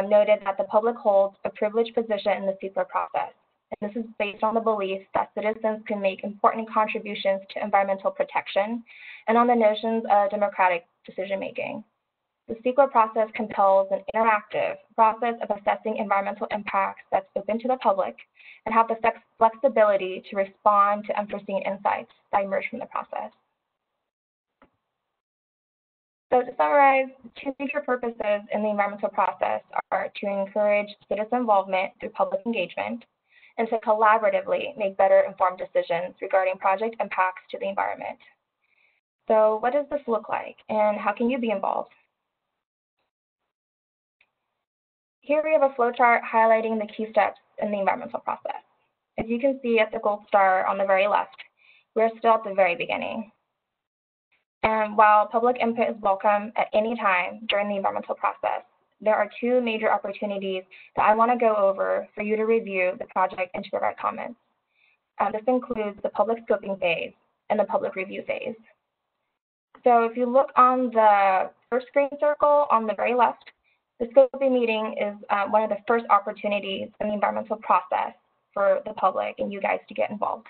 noted that the public holds a privileged position in the CEQA process, And this is based on the belief that citizens can make important contributions to environmental protection and on the notions of democratic decision-making. The CEQA process compels an interactive process of assessing environmental impacts that's open to the public and have the flexibility to respond to unforeseen insights that emerge from the process. So to summarize, two major purposes in the environmental process are to encourage citizen involvement through public engagement and to collaboratively make better informed decisions regarding project impacts to the environment. So what does this look like and how can you be involved? Here we have a flowchart highlighting the key steps in the environmental process. As you can see at the gold star on the very left, we're still at the very beginning. And while public input is welcome at any time during the environmental process, there are two major opportunities that I want to go over for you to review the project and to provide comments. This includes the public scoping phase and the public review phase. So if you look on the first green circle on the very left, the scoping meeting is one of the first opportunities in the environmental process for the public and you guys to get involved.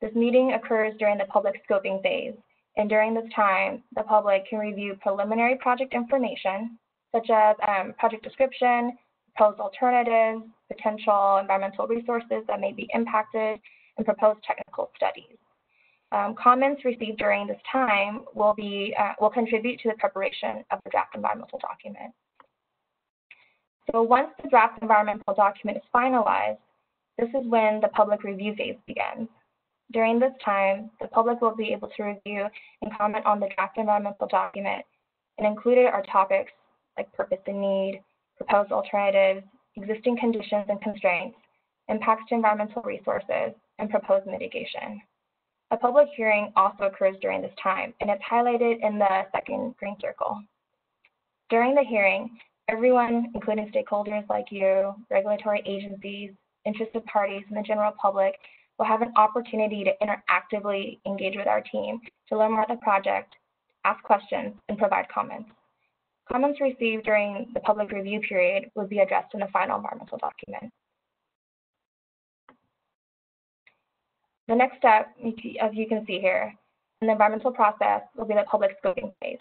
This meeting occurs during the public scoping phase, and during this time, the public can review preliminary project information, such as project description, proposed alternatives, potential environmental resources that may be impacted, and proposed technical studies. Comments received during this time will contribute to the preparation of the draft environmental document. So once the draft environmental document is finalized, this is when the public review phase begins. During this time, the public will be able to review and comment on the draft environmental document, and included are topics like purpose and need, proposed alternatives, existing conditions and constraints, impacts to environmental resources, and proposed mitigation. A public hearing also occurs during this time, and it's highlighted in the second green circle. During the hearing, everyone, including stakeholders like you, regulatory agencies, interested parties, and the general public, will have an opportunity to interactively engage with our team to learn more about the project, ask questions, and provide comments. Comments received during the public review period will be addressed in the final environmental document. The next step, as you can see here, in the environmental process will be the public scoping phase.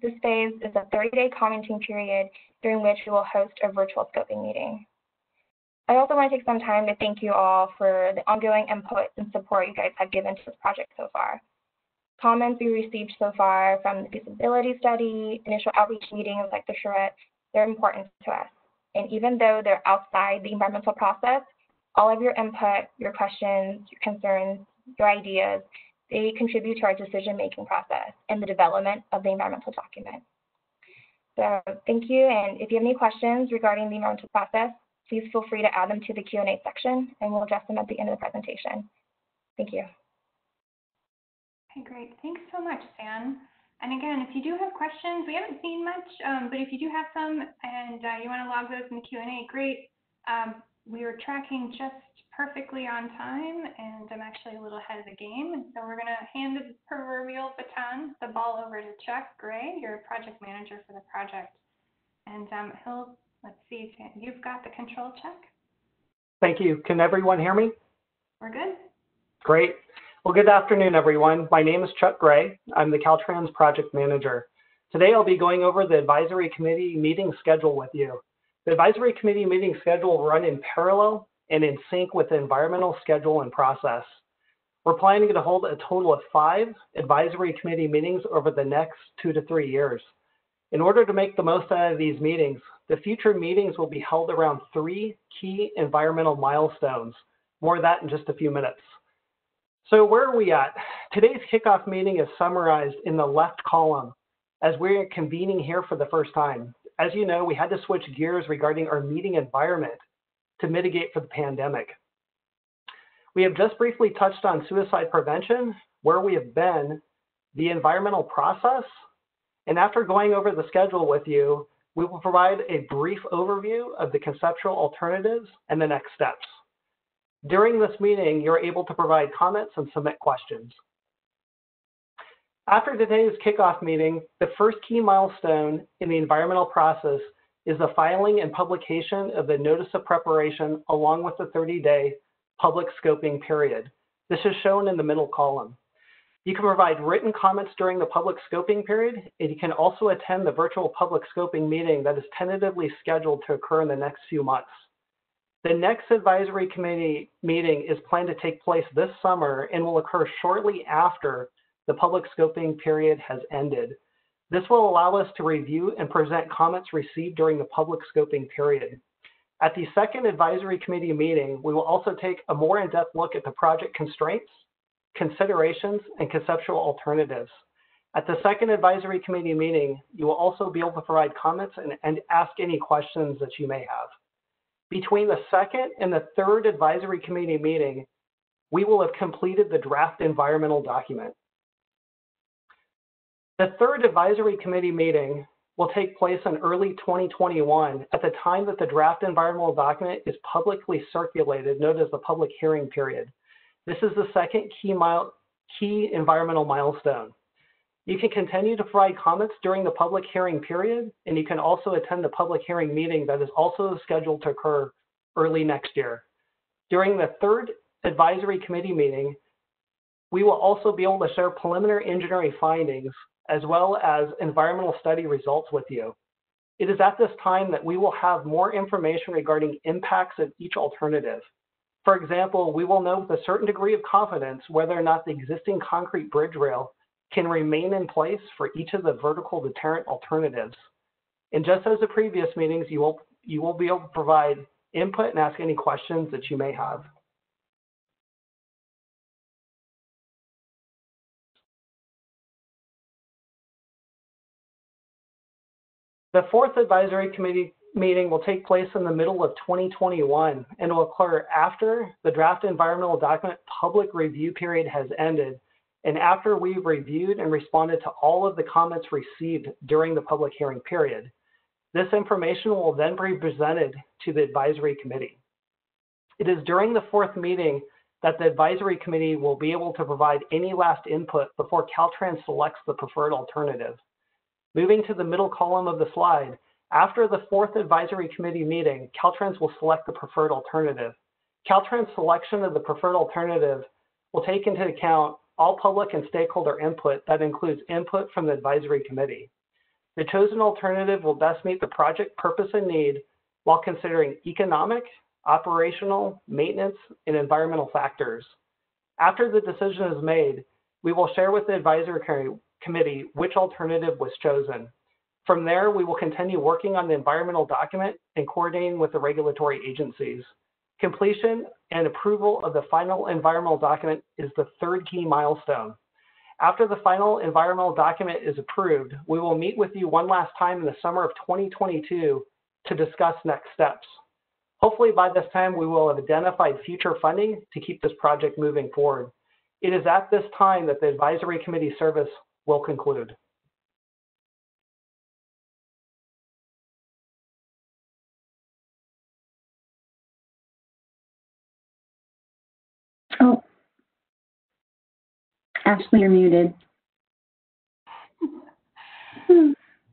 This phase is a 30-day commenting period during which we will host a virtual scoping meeting. I also want to take some time to thank you all for the ongoing input and support you guys have given to this project so far. Comments we received so far from the feasibility study, initial outreach meetings like the charrette, they're important to us. And even though they're outside the environmental process, all of your input, your questions, your concerns, your ideas, they contribute to our decision-making process and the development of the environmental document. So thank you, and if you have any questions regarding the environmental process, please feel free to add them to the Q&A section, and we'll address them at the end of the presentation. Thank you. Okay, great. Thanks so much, San. And again, if you do have questions, we haven't seen much, but if you do have some and you want to log those in the Q&A, great. We are tracking just perfectly on time, and I'm actually a little ahead of the game. So we're going to hand the proverbial baton, the ball over to Chuck Gray, your project manager for the project. And let's see, you've got the control, Chuck. Thank you. Can everyone hear me? We're good. Great. Well, good afternoon, everyone. My name is Chuck Gray. I'm the Caltrans project manager. Today, I'll be going over the advisory committee meeting schedule with you. The advisory committee meeting schedule will run in parallel and in sync with the environmental schedule and process. We're planning to hold a total of 5 advisory committee meetings over the next 2 to 3 years. In order to make the most out of these meetings, the future meetings will be held around 3 key environmental milestones. More of that in just a few minutes. So where are we at? Today's kickoff meeting is summarized in the left column as we're convening here for the first time. As you know, we had to switch gears regarding our meeting environment to mitigate for the pandemic. We have just briefly touched on suicide prevention, where we have been, the environmental process, and after going over the schedule with you, we will provide a brief overview of the conceptual alternatives and the next steps. During this meeting, you're able to provide comments and submit questions. After today's kickoff meeting, the first key milestone in the environmental process is the filing and publication of the notice of preparation along with the 30-day public scoping period. This is shown in the middle column. You can provide written comments during the public scoping period, and you can also attend the virtual public scoping meeting that is tentatively scheduled to occur in the next few months. The next advisory committee meeting is planned to take place this summer and will occur shortly after the public scoping period has ended. This will allow us to review and present comments received during the public scoping period. At the second advisory committee meeting, we will also take a more in-depth look at the project constraints, considerations, and conceptual alternatives. At the second advisory committee meeting, you will also be able to provide comments and ask any questions that you may have. Between the second and the third advisory committee meeting, we will have completed the draft environmental document. The third advisory committee meeting will take place in early 2021 at the time that the draft environmental document is publicly circulated, known as the public hearing period. This is the second key environmental milestone. You can continue to provide comments during the public hearing period, and you can also attend the public hearing meeting that is also scheduled to occur early next year. During the third advisory committee meeting, we will also be able to share preliminary engineering findings as well as environmental study results with you. It is at this time that we will have more information regarding impacts of each alternative. For example, we will know with a certain degree of confidence whether or not the existing concrete bridge rail can remain in place for each of the vertical deterrent alternatives. And just as the previous meetings, you will be able to provide input and ask any questions that you may have. The fourth advisory committee meeting will take place in the middle of 2021 and will occur after the draft environmental document public review period has ended and after we've reviewed and responded to all of the comments received during the public hearing period. This information will then be presented to the advisory committee. It is during the fourth meeting that the advisory committee will be able to provide any last input before Caltrans selects the preferred alternative. Moving to the middle column of the slide, after the fourth advisory committee meeting, Caltrans will select the preferred alternative. Caltrans' selection of the preferred alternative will take into account all public and stakeholder input that includes input from the advisory committee. The chosen alternative will best meet the project purpose and need while considering economic, operational, maintenance, and environmental factors. After the decision is made, we will share with the advisory committee which alternative was chosen. From there, we will continue working on the environmental document and coordinating with the regulatory agencies. Completion and approval of the final environmental document is the third key milestone. After the final environmental document is approved, we will meet with you one last time in the summer of 2022 to discuss next steps. Hopefully by this time, we will have identified future funding to keep this project moving forward. It is at this time that the advisory committee service will conclude. Oh, Ashley, you're muted.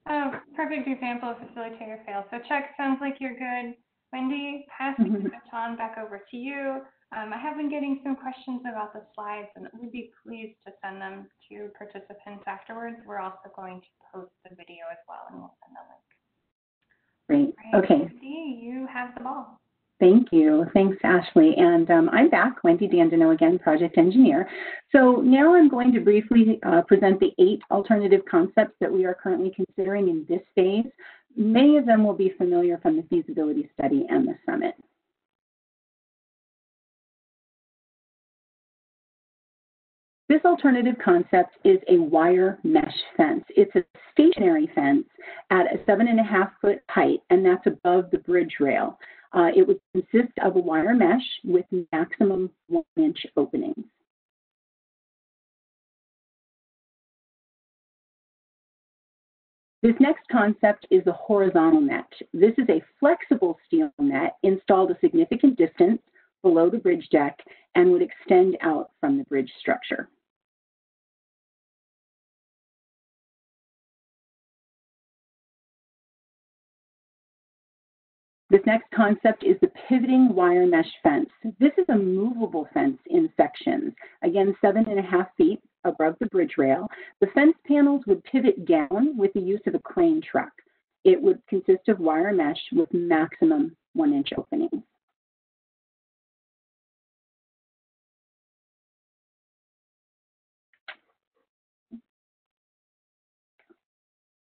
Oh, perfect example of facilitator fail. So Chuck, sounds like you're good. Wendy, passing the baton back over to you. I have been getting some questions about the slides, and we'd be pleased to send them to participants afterwards. We're also going to post the video as well, and we'll send a link. Great. Right, Okay. Wendy, you have the ball. Thank you. Thanks, Ashley. And I'm back, Wendy Dandino again, project engineer. So now I'm going to briefly present the 8 alternative concepts that we are currently considering in this phase. Many of them will be familiar from the feasibility study and the summit. This alternative concept is a wire mesh fence. It's a stationary fence at a 7.5-foot height, and that's above the bridge rail. It would consist of a wire mesh with maximum 1-inch openings. This next concept is a horizontal net. This is a flexible steel net installed a significant distance below the bridge deck and would extend out from the bridge structure. This next concept is the pivoting wire mesh fence. This is a movable fence in sections, again 7.5 feet above the bridge rail. The fence panels would pivot down with the use of a crane truck. It would consist of wire mesh with maximum 1-inch openings.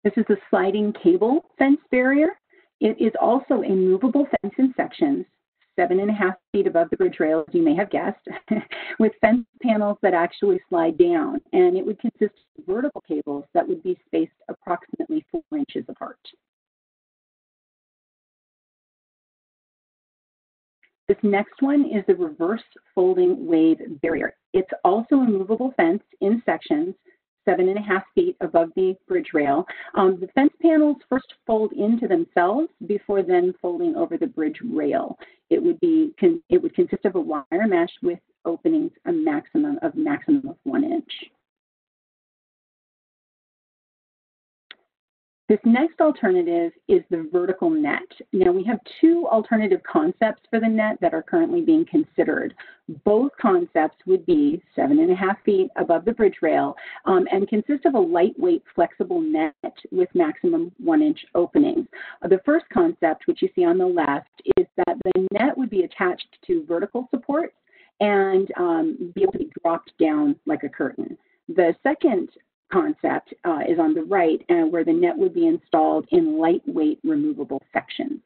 This is a sliding cable fence barrier. It is also a movable fence in sections, 7.5 feet above the bridge rail, as you may have guessed, with fence panels that actually slide down. And it would consist of vertical cables that would be spaced approximately 4 inches apart. This next one is the reverse folding wave barrier. It's also a movable fence in sections, 7.5 feet above the bridge rail. The fence panels first fold into themselves before then folding over the bridge rail. It would consist of a wire mesh with openings a maximum of 1 inch. This next alternative is the vertical net. Now, we have 2 alternative concepts for the net that are currently being considered. Both concepts would be 7.5 feet above the bridge rail and consist of a lightweight flexible net with maximum 1-inch openings. The first concept, which you see on the left, is that the net would be attached to vertical supports and be able to be dropped down like a curtain. The second concept is on the right, where the net would be installed in lightweight removable sections.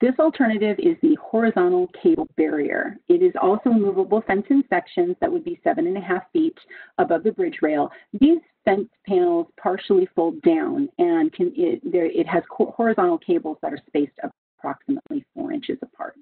This alternative is the horizontal cable barrier. It is also a movable fence in sections that would be 7.5 feet above the bridge rail. These fence panels partially fold down, and it has horizontal cables that are spaced approximately 4 inches apart.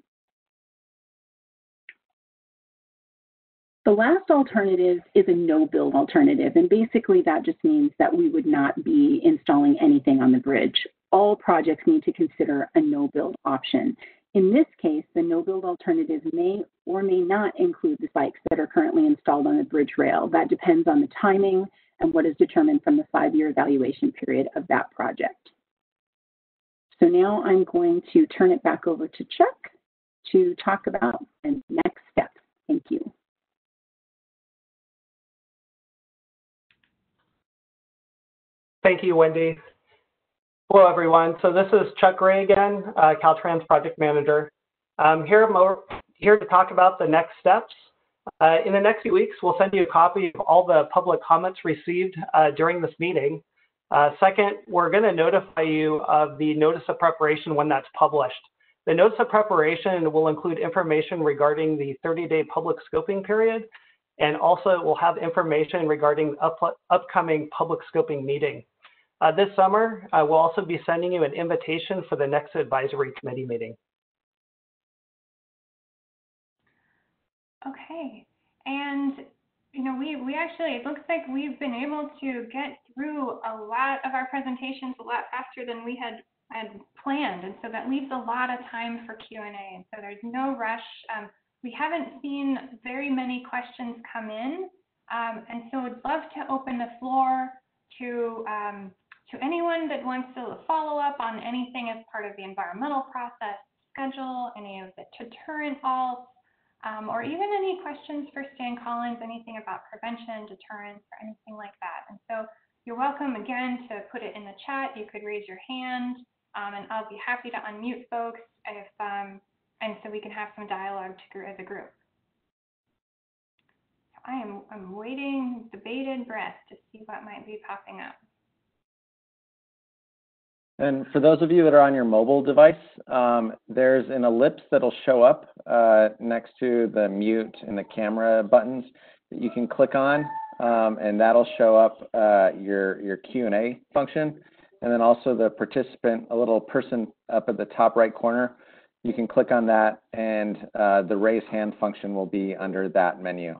The last alternative is a no-build alternative, and basically that just means that we would not be installing anything on the bridge. All projects need to consider a no-build option. In this case, the no-build alternative may or may not include the spikes that are currently installed on the bridge rail. That depends on the timing and what is determined from the 5-year evaluation period of that project. So now I'm going to turn it back over to Chuck to talk about the next step. Thank you. Thank you, Wendy. Hello, everyone. So this is Chuck Gray again, Caltrans Project Manager. I'm here to talk about the next steps. In the next few weeks, we'll send you a copy of all the public comments received during this meeting. Second, we're going to notify you of the notice of preparation when that's published. The notice of preparation will include information regarding the 30-day public scoping period, and also it will have information regarding upcoming public scoping meeting. This summer, we'll also be sending you an invitation for the next advisory committee meeting. Okay, and we actually, it looks like we've been able to get through a lot of our presentations a lot faster than we had planned, and so that leaves a lot of time for Q&A, and so there's no rush. We haven't seen very many questions come in, and so I'd love to open the floor to anyone that wants to follow up on anything as part of the environmental process schedule, any of the deterrent alts, or even any questions for Stan Collins, anything about prevention, deterrence, or anything like that. And so you're welcome again to put it in the chat. You could raise your hand, and I'll be happy to unmute folks if, and so we can have some dialogue as a group. I'm waiting with bated breath to see what might be popping up. And for those of you that are on your mobile device, there's an ellipse that'll show up next to the mute and the camera buttons that you can click on, and that'll show up your Q&A function. And then also the participant, a little person up at the top right corner, you can click on that, and the raise hand function will be under that menu.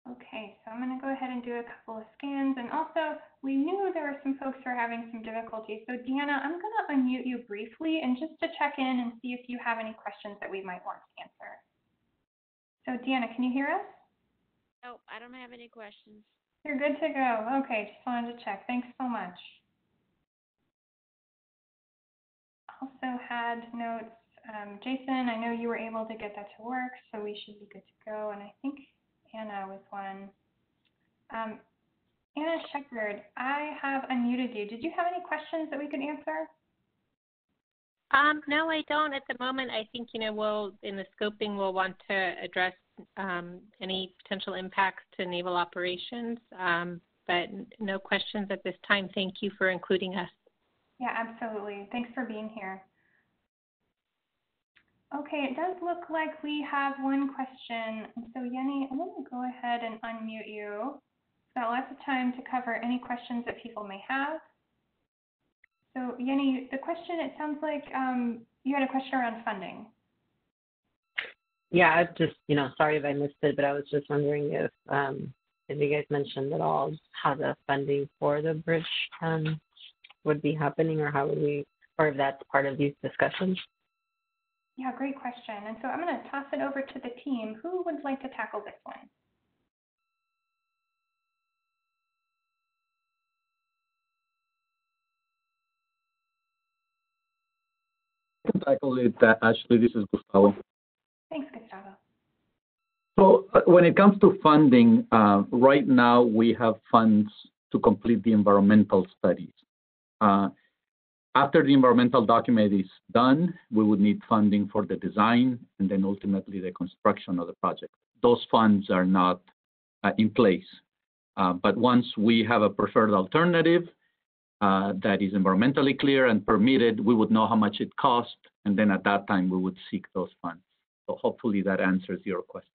Okay, so I'm going to go ahead and do a couple of scans. And also, we knew there were some folks who are having some difficulty. So Deanna, I'm going to unmute you briefly and just to check in and see if you have any questions that we might want to answer. So Deanna, can you hear us? Oh, I don't have any questions. You're good to go. Okay, just wanted to check. Thanks so much. Also had notes, Jason, I know you were able to get that to work, so we should be good to go. And I think Anna was one. Anna Shepard, I have unmuted you. Did you have any questions that we could answer? No, I don't at the moment. I think, we'll, in the scoping, we'll want to address any potential impacts to naval operations, but no questions at this time. Thank you for including us. Yeah, absolutely. Thanks for being here. Okay, it does look like we have one question. And so, Yenny, I'm going to go ahead and unmute you. We've got lots of time to cover any questions that people may have. So, Yenny, the question, it sounds like you had a question around funding. Yeah, I just, sorry if I missed it, but I was just wondering if you guys mentioned at all how the funding for the bridge would be happening, or how would we, or if that's part of these discussions. Yeah, great question. And so I'm going to toss it over to the team. Who would like to tackle this one? I can tackle it, Ashley. This is Gustavo. Thanks, Gustavo. So when it comes to funding, right now we have funds to complete the environmental studies. After the environmental document is done, we would need funding for the design and then ultimately the construction of the project. Those funds are not in place. But once we have a preferred alternative that is environmentally clear and permitted, we would know how much it costs, and then at that time we would seek those funds. So hopefully that answers your question.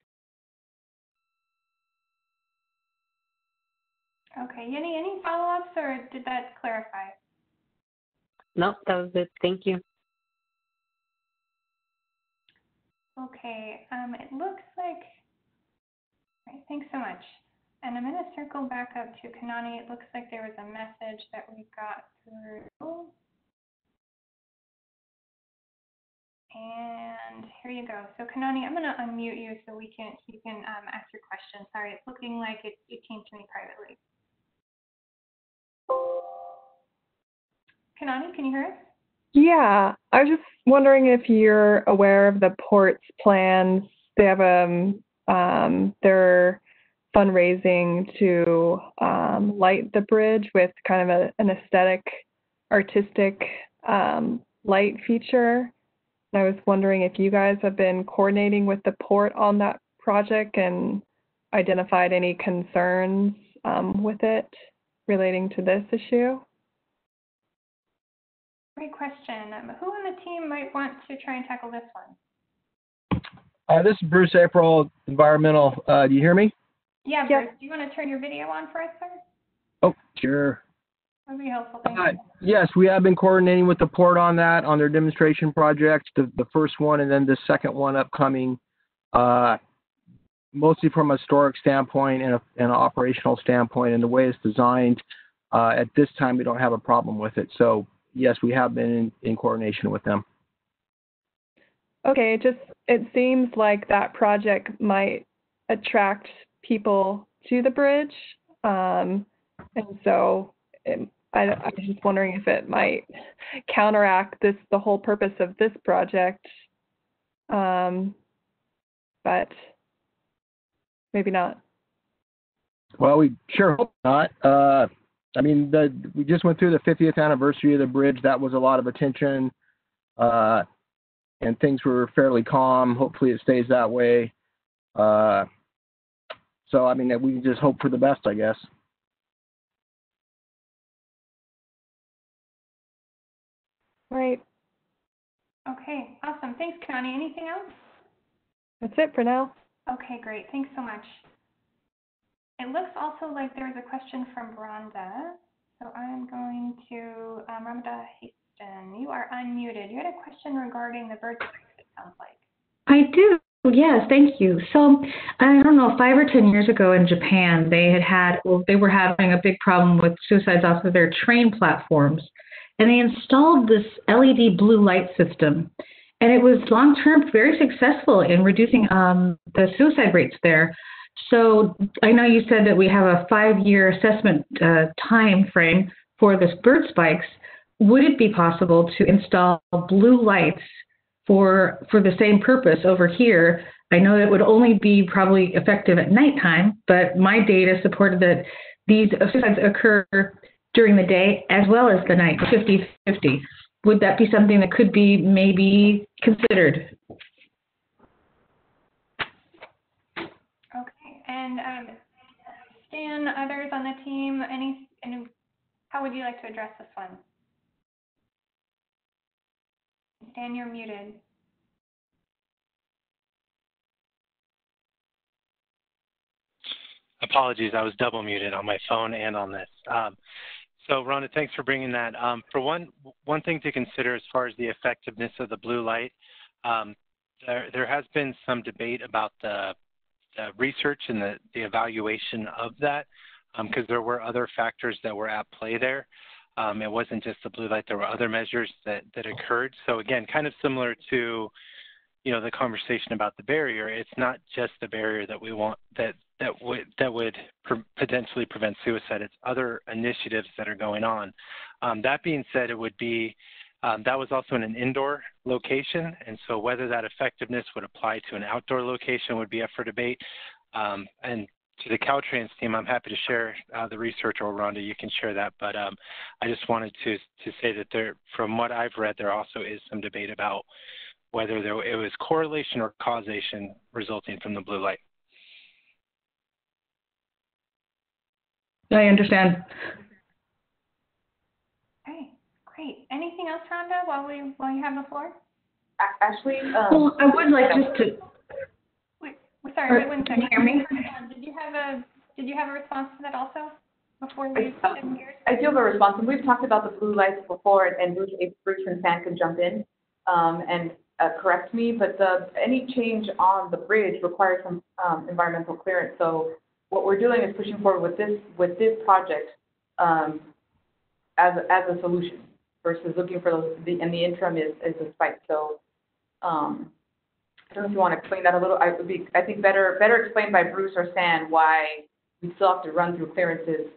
Okay, Yenny, any follow-ups, or did that clarify? No, that was it. Thank you. Okay, it looks like, all right, thanks so much. And I'm going to circle back up to Kanani. It looks like there was a message that we got through. And here you go. So Kanani, I'm going to unmute you so you can ask your question. Sorry, it's looking like it came to me privately. Kanani, can you hear us? Yeah, I was just wondering if you're aware of the port's plans. They have their fundraising to light the bridge with kind of an aesthetic, artistic light feature. And I was wondering if you guys have been coordinating with the port on that project and identified any concerns with it relating to this issue. Great question. Who on the team might want to try and tackle this one? This is Bruce April, Environmental. Do you hear me? Yeah, Bruce, do you want to turn your video on for us, sir? Oh, sure. That would be helpful. Thank you. Yes, we have been coordinating with the port on that, on their demonstration project, the first one and then the second one upcoming, mostly from a historic standpoint and an operational standpoint, and the way it's designed. At this time, we don't have a problem with it. So, yes, we have been in coordination with them. Okay, it seems like that project might attract people to the bridge, and so I was just wondering if it might counteract the whole purpose of this project, but maybe not. Well, we sure hope not. I mean, we just went through the 50th anniversary of the bridge. That was a lot of attention, and things were fairly calm. Hopefully it stays that way. So, I mean, we can just hope for the best, I guess. Right. Okay, awesome. Thanks, Connie. Anything else? That's it for now. Okay, great. Thanks so much. It looks also like there was a question from Rhonda. So I'm going to, Rhonda Haston, you are unmuted. You had a question regarding the bird strike, it sounds like. I do. Yes, thank you. So I don't know, 5 or 10 years ago in Japan, they were having a big problem with suicides off of their train platforms. And they installed this LED blue light system. And it was long-term very successful in reducing the suicide rates there. So I know you said that we have a 5-year assessment time frame for this bird spikes. Would it be possible to install blue lights for the same purpose over here? I know it would only be probably effective at nighttime, but my data supported that these suicides occur during the day as well as the night, 50-50. Would that be something that could be maybe considered? Okay, and Stan, others on the team, how would you like to address this one? Stan, you're muted. Apologies, I was double muted on my phone and on this. So Rhonda, thanks for bringing that. For one thing to consider as far as the effectiveness of the blue light, there has been some debate about the research and the evaluation of that, because there were other factors that were at play there. It wasn't just the blue light, there were other measures that occurred. So again, kind of similar to, the conversation about the barrier, it's not just the barrier that we want that would potentially prevent suicide. It's other initiatives that are going on. That being said, it would be, that was also in an indoor location, and so whether that effectiveness would apply to an outdoor location would be up for debate. And to the Caltrans team, I'm happy to share the research, or Rhonda, you can share that, but I just wanted to say that from what I've read, there also is some debate about whether it was correlation or causation resulting from the blue light. I understand. Okay, great. Anything else, Rhonda, while you have the floor? Actually, well, I would like just to. Wait, sorry, wait 1 second. Can you hear me? Did you have a response to that also before we shift gears? I do have a response, and we've talked about the blue lights before, and Bruce and Sam can jump in and correct me, but any change on the bridge requires some environmental clearance. So what we're doing is pushing forward with this project as a solution versus looking for those. And the interim is a spike. So I don't know if you want to explain that a little. I think better explained by Bruce or Stan why we still have to run through clearances.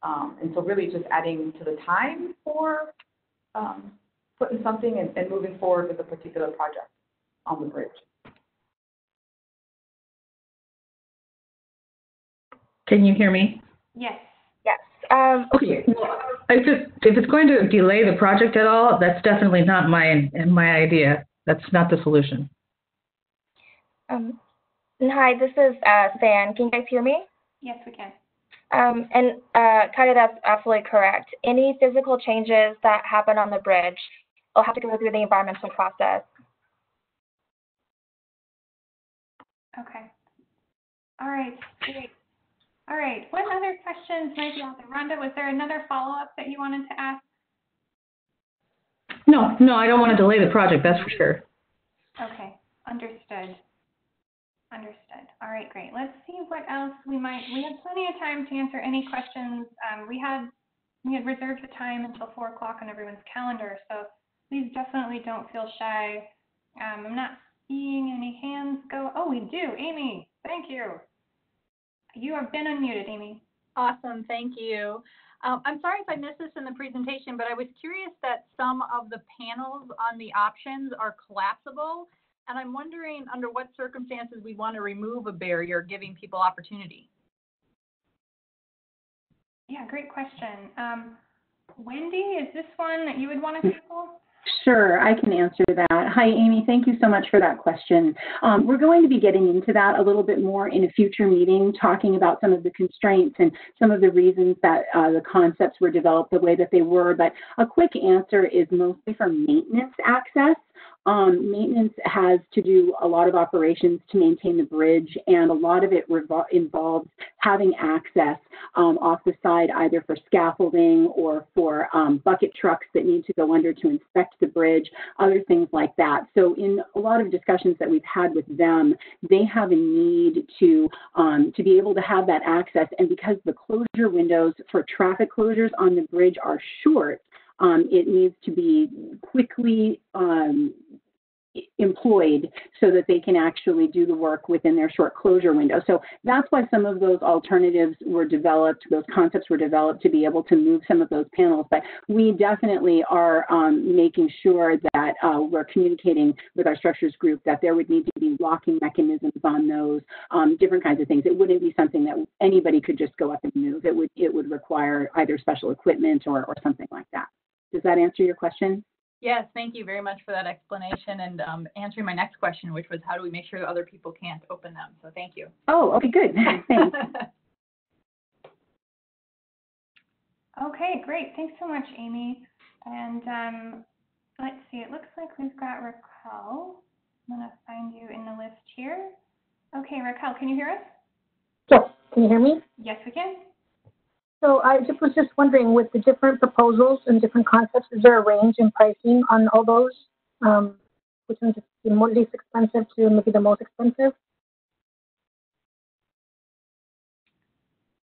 And so really just adding to the time for putting something and moving forward with a particular project on the bridge. Can you hear me? Yes. Yes. Okay. Well, if it's going to delay the project at all, that's definitely not my idea. That's not the solution. Hi, this is Stan. Can you guys hear me? Yes, we can. And Kaya, that's absolutely correct. Any physical changes that happen on the bridge will have to go through the environmental process. Okay. All right, great. All right, what other questions might be out there? Rhonda, was there another follow-up that you wanted to ask? No, I don't want to delay the project, that's for sure. Okay, understood. All right, great. Let's see what else we have plenty of time to answer any questions. We had reserved the time until 4 o'clock on everyone's calendar, so please definitely don't feel shy. I'm not seeing any hands go. Oh, we do. Amy, thank you. You have been unmuted, Amy. Awesome, thank you. I'm sorry if I missed this in the presentation, but I was curious that some of the panels on the options are collapsible, and I'm wondering under what circumstances we want to remove a barrier, giving people opportunity. Yeah, great question. Wendy, is this one that you would want to tackle? Sure, I can answer that. Hi, Amy. Thank you so much for that question. We're going to be getting into that a little bit more in a future meeting, talking about some of the constraints and some of the reasons that the concepts were developed the way that they were. But a quick answer is mostly for maintenance access. Maintenance has to do a lot of operations to maintain the bridge, and a lot of it involves having access off the side, either for scaffolding or for bucket trucks that need to go under to inspect the bridge, other things like that. So in a lot of discussions that we've had with them, they have a need to be able to have that access, and because the closure windows for traffic closures on the bridge are short, it needs to be quickly employed so that they can actually do the work within their short closure window. So that's why some of those alternatives were developed, those concepts were developed to be able to move some of those panels. But we definitely are making sure that we're communicating with our structures group that there would need to be locking mechanisms on those, different kinds of things. It wouldn't be something that anybody could just go up and move. It would require either special equipment or something like that. Does that answer your question? Yes, thank you very much for that explanation and answering my next question, which was how do we make sure that other people can't open them? So thank you. Oh, okay, good. Thanks. Okay, great. Thanks so much, Amy. And let's see, it looks like we've got Raquel. I'm going to find you in the list here. Okay, Raquel, can you hear us? Yes, can you hear me? Yes, we can. So I was just wondering, with the different proposals and different concepts, is there a range in pricing on all those? Which one's the least expensive to maybe the most expensive?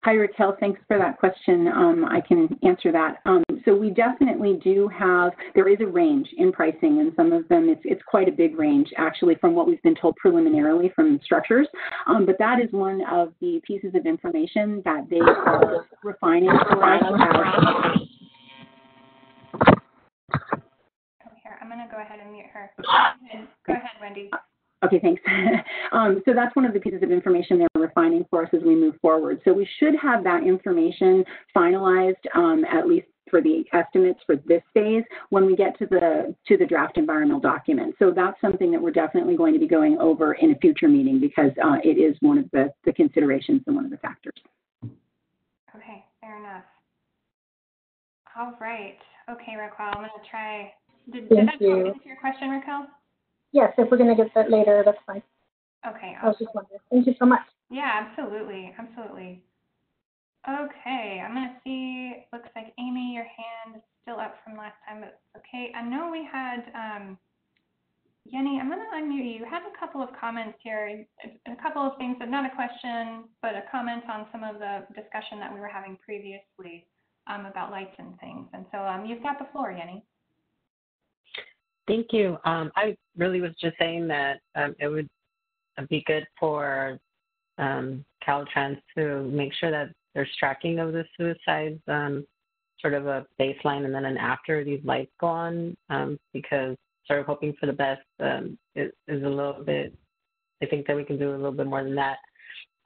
Hi, Raquel. Thanks for that question. I can answer that. So we definitely do have, there is a range in pricing, and some of them, it's quite a big range, actually, from what we've been told preliminarily from structures. But that is one of the pieces of information that they are refining for us. Oh, here, I'm going to go ahead and mute her. Go ahead, Wendy. Okay, thanks. So that's one of the pieces of information they're refining for us as we move forward. So we should have that information finalized, at least for the estimates for this phase, when we get to the draft environmental document. So that's something that we're definitely going to be going over in a future meeting because it is one of the considerations and one of the factors. Okay, fair enough. All right. Okay, Raquel, I'm going to try. Did that answer your question, Raquel? Yes, if we're going to get that later, that's fine. Okay. I was just wondering. Thank you so much. Yeah, absolutely. Absolutely. Okay, I'm going to see, looks like Amy, your hand is still up from last time, but okay. I know we had, Yenny, I'm going to unmute you. You had a couple of comments here, a couple of things, but not a question, but a comment on some of the discussion that we were having previously about lights and things. And so you've got the floor, Yenny. Thank you. I really was just saying that it would be good for Caltrans to make sure that there's tracking of the suicides, sort of a baseline and then an after these lights go on, because sort of hoping for the best is a little bit, I think that we can do a little bit more than that,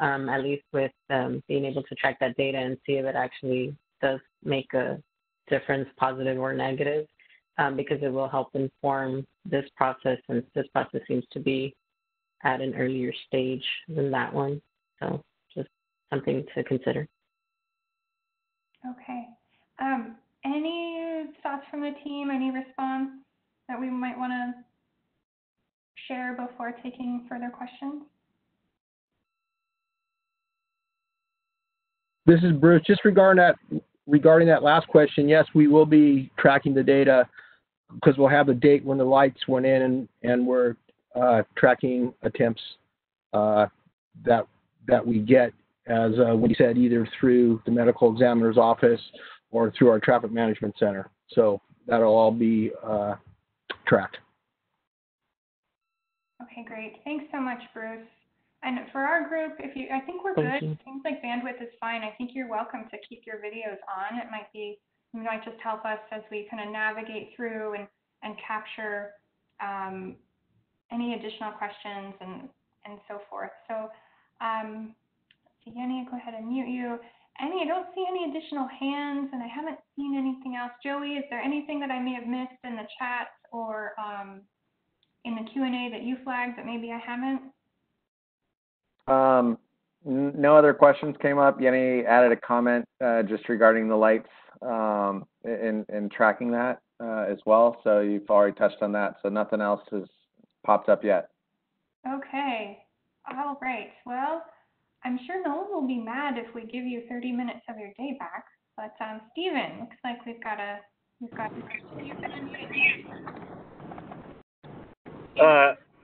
at least with being able to track that data and see if it actually does make a difference, positive or negative. Because it will help inform this process, and this process seems to be at an earlier stage than that one. So just something to consider. Okay. Any thoughts from the team, any response that we might want to share before taking further questions? This is Bruce. Just regarding that last question, yes, we will be tracking the data because we'll have a date when the lights went in, and we're tracking attempts that we get, as we said, either through the medical examiner's office or through our traffic management center. So that'll all be tracked. Okay, great. Thanks so much, Bruce. And for our group, I think we're good. It seems like bandwidth is fine. I think you're welcome to keep your videos on. It might just help us as we kind of navigate through and capture any additional questions and so forth. So, Yenny, I'll go ahead and mute you. Annie, I don't see any additional hands, and I haven't seen anything else. Joey, is there anything that I may have missed in the chat or in the Q&A that you flagged that maybe I haven't? No other questions came up. Yenny added a comment just regarding the lights and tracking that as well. So you've already touched on that. So nothing else has popped up yet. Okay. All right. Well, I'm sure no one will be mad if we give you 30 minutes of your day back. But Stephen, looks like we've got a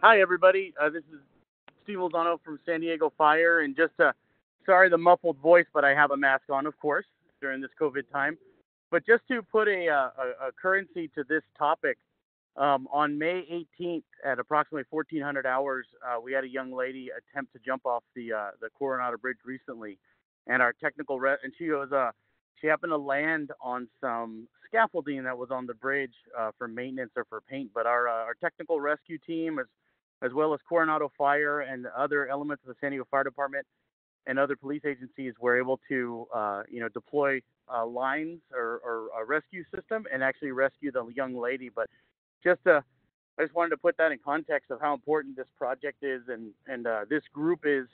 Hi, everybody. This is Steve Lozano from San Diego Fire, and just sorry the muffled voice, but I have a mask on, of course, during this COVID time. But just to put a currency to this topic, On May 18th at approximately 1400 hours, we had a young lady attempt to jump off the Coronado Bridge recently, and our technical and she happened to land on some scaffolding that was on the bridge for maintenance or for paint. But our technical rescue team, as well as Coronado Fire and other elements of the San Diego Fire Department and other police agencies, were able to deploy lines or a rescue system and actually rescue the young lady. But I just wanted to put that in context of how important this project is, and this group is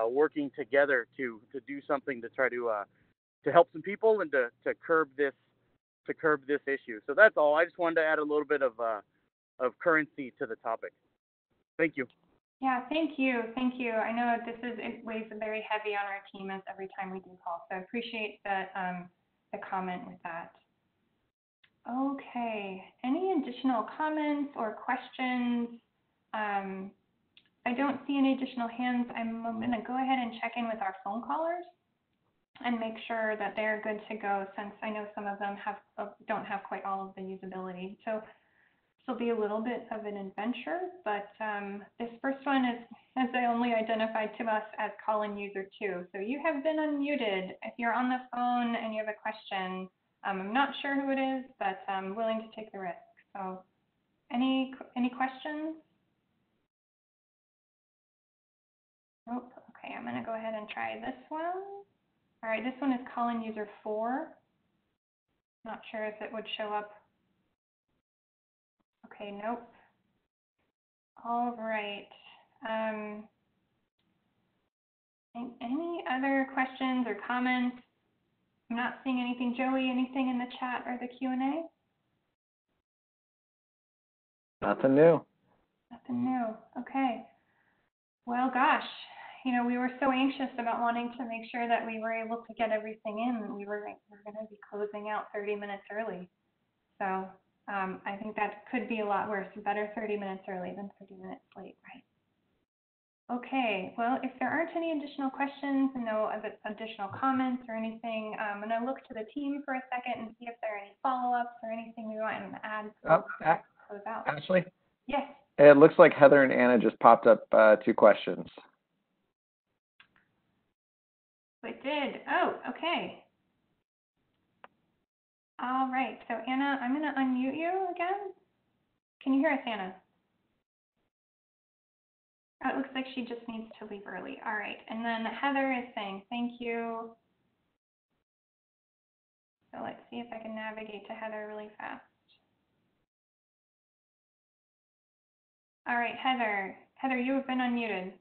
working together to do something to try to help some people and to curb this issue. So that's all. I just wanted to add a little bit of currency to the topic. Thank you. Yeah, thank you. Thank you. I know it weighs very heavy on our team as every time we do call, so I appreciate the comment with that. Okay, any additional comments or questions? I don't see any additional hands. I'm going to go ahead and check in with our phone callers and make sure that they're good to go, since I know some of them don't have quite all of the usability. So this will be a little bit of an adventure, but this first one is only identified to us as call-in user 2. So you have been unmuted. If you're on the phone and you have a question, I'm not sure who it is, but I'm willing to take the risk. So any questions? Nope. Okay, I'm going to go ahead and try this one. All right, this one is call-in user 4. Not sure if it would show up. Okay, nope. All right. Any other questions or comments? I'm not seeing anything. Joey, anything in the chat or the Q&A? Nothing new. Nothing new. Okay. Well, gosh, we were so anxious about wanting to make sure that we were able to get everything in. We were going to be closing out 30 minutes early. So I think that could be a lot worse. Better 30 minutes early than 30 minutes late, right? Okay, well, if there aren't any additional questions and no additional comments or anything, I'm going to look to the team for a second and see if there are any follow-ups or anything we want to add before we close out. Ashley? Yes. It looks like Heather and Anna just popped up 2 questions. It did. Oh, okay. All right, so Anna, I'm going to unmute you again. Can you hear us, Anna? Oh, it looks like she just needs to leave early. All right, and then Heather is saying thank you. So let's see if I can navigate to Heather really fast. All right, Heather. Heather, you have been unmuted.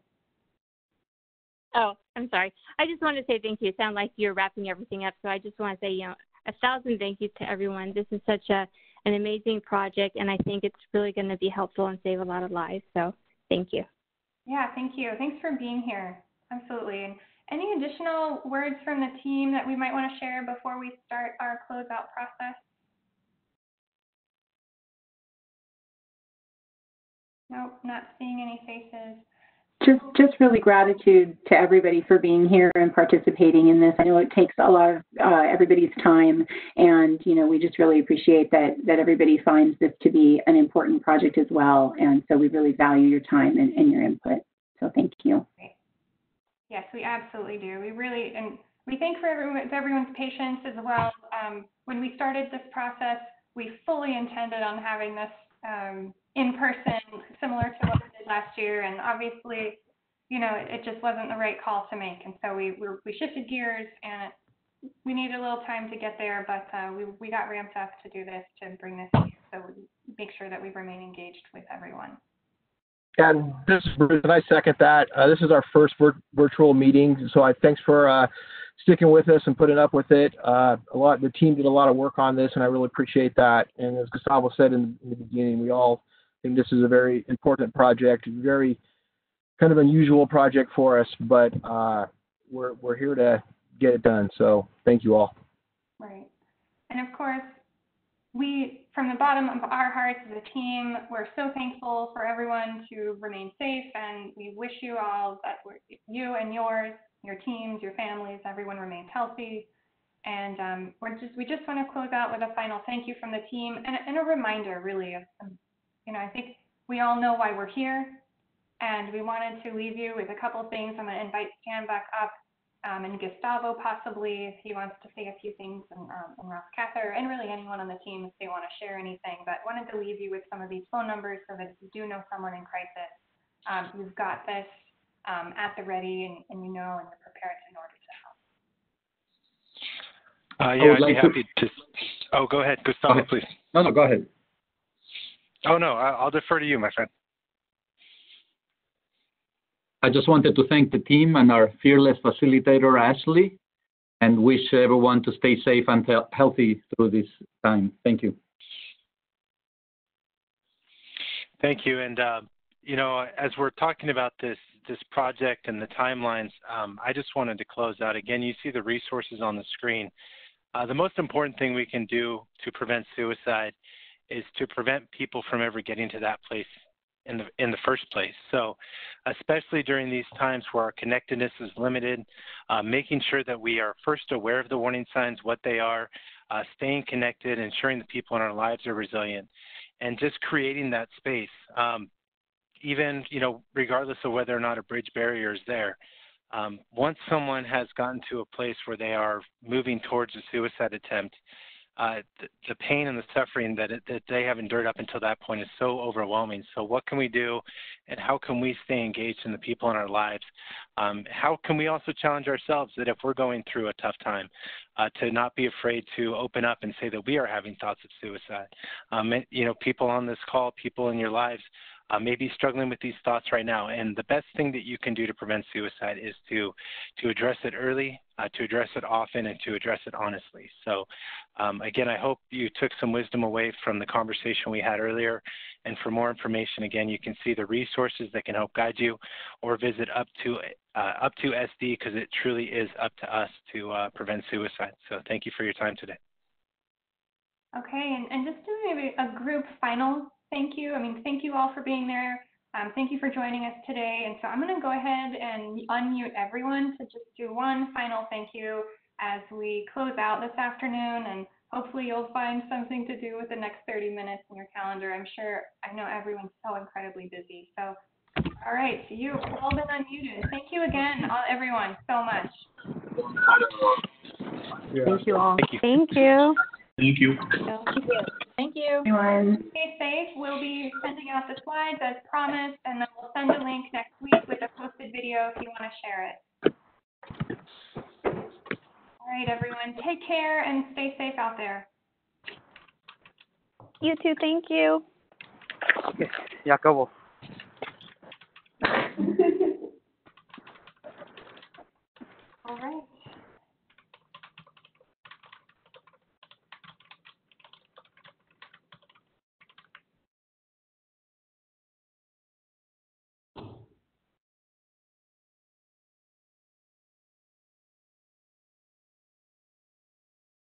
Oh, I'm sorry. I just wanted to say thank you. It sounded like you're wrapping everything up, so I just want to say, 1,000 thank yous to everyone. This is such an amazing project, and I think it's really going to be helpful and save a lot of lives, so thank you. Yeah, thank you. Thanks for being here. Absolutely. And any additional words from the team that we might want to share before we start our closeout process? Nope, not seeing any faces. Just really gratitude to everybody for being here and participating in this. I know it takes a lot of everybody's time, and we just really appreciate that everybody finds this to be an important project as well. And so we really value your time and your input. So thank you. Great. Yes, we absolutely do. We thank for everyone's patience as well. When we started this process, we fully intended on having this in person, similar to what we did last year, and obviously, it just wasn't the right call to make, and so we shifted gears, and we needed a little time to get there, but we got ramped up to do this, to bring this here, so we make sure that we remain engaged with everyone. And this is Bruce, and I second that. This is our first virtual meeting, so thanks for sticking with us and putting up with it. The team did a lot of work on this, and I really appreciate that. And as Gustavo said in the beginning, we all think this is a very important project, very kind of unusual project for us, but we're here to get it done. So thank you all. Right. And of course, from the bottom of our hearts as a team, we're so thankful for everyone to remain safe, and we wish you all that you and yours, your teams, your families, everyone remains healthy. And we just want to close out with a final thank you from the team and a reminder, really, of I think we all know why we're here, and we wanted to leave you with a couple things. I'm going to invite Stan back up, and Gustavo possibly, if he wants to say a few things, and Ross Cather, and really anyone on the team if they want to share anything. But wanted to leave you with some of these phone numbers so that if you do know someone in crisis, you've got this at the ready, and and you're prepared in order to help. Yeah, I'd be happy to. Oh, go ahead, Gustavo, please. No, go ahead. Oh, no, I'll defer to you, my friend. I just wanted to thank the team and our fearless facilitator, Ashley, and wish everyone to stay safe and healthy through this time. Thank you. Thank you. And, as we're talking about this project and the timelines, I just wanted to close out. Again, you see the resources on the screen. The most important thing we can do to prevent suicide is to prevent people from ever getting to that place in the first place. So especially during these times where our connectedness is limited, making sure that we are first aware of the warning signs, what they are, staying connected, ensuring the people in our lives are resilient, and just creating that space, even, regardless of whether or not a bridge barrier is there. Once someone has gotten to a place where they are moving towards a suicide attempt, the pain and the suffering that they have endured up until that point is so overwhelming. So what can we do, and how can we stay engaged in the people in our lives? How can we also challenge ourselves that if we're going through a tough time, to not be afraid to open up and say that we are having thoughts of suicide? People on this call, people in your lives, may be struggling with these thoughts right now. And the best thing that you can do to prevent suicide is to address it early, to address it often, and to address it honestly. So again, I hope you took some wisdom away from the conversation we had earlier. And for more information, again, you can see the resources that can help guide you, or visit up to SD, because it truly is up to us to prevent suicide. So thank you for your time today. Okay, and just do maybe a group final thank you. Thank you all for being there. Thank you for joining us today. And so I'm going to go ahead and unmute everyone to just do one final thank you as we close out this afternoon. And hopefully you'll find something to do with the next 30 minutes in your calendar. I know everyone's so incredibly busy. So, all right, so you've all been unmuted. Thank you again, everyone, so much. Thank you all. Thank you. Thank you. Thank you. Thank you. Stay safe. We'll be sending out the slides as promised, and then we'll send a link next week with a posted video if you want to share it. All right, everyone, take care and stay safe out there. You too. Thank you. Ya acabó. All right.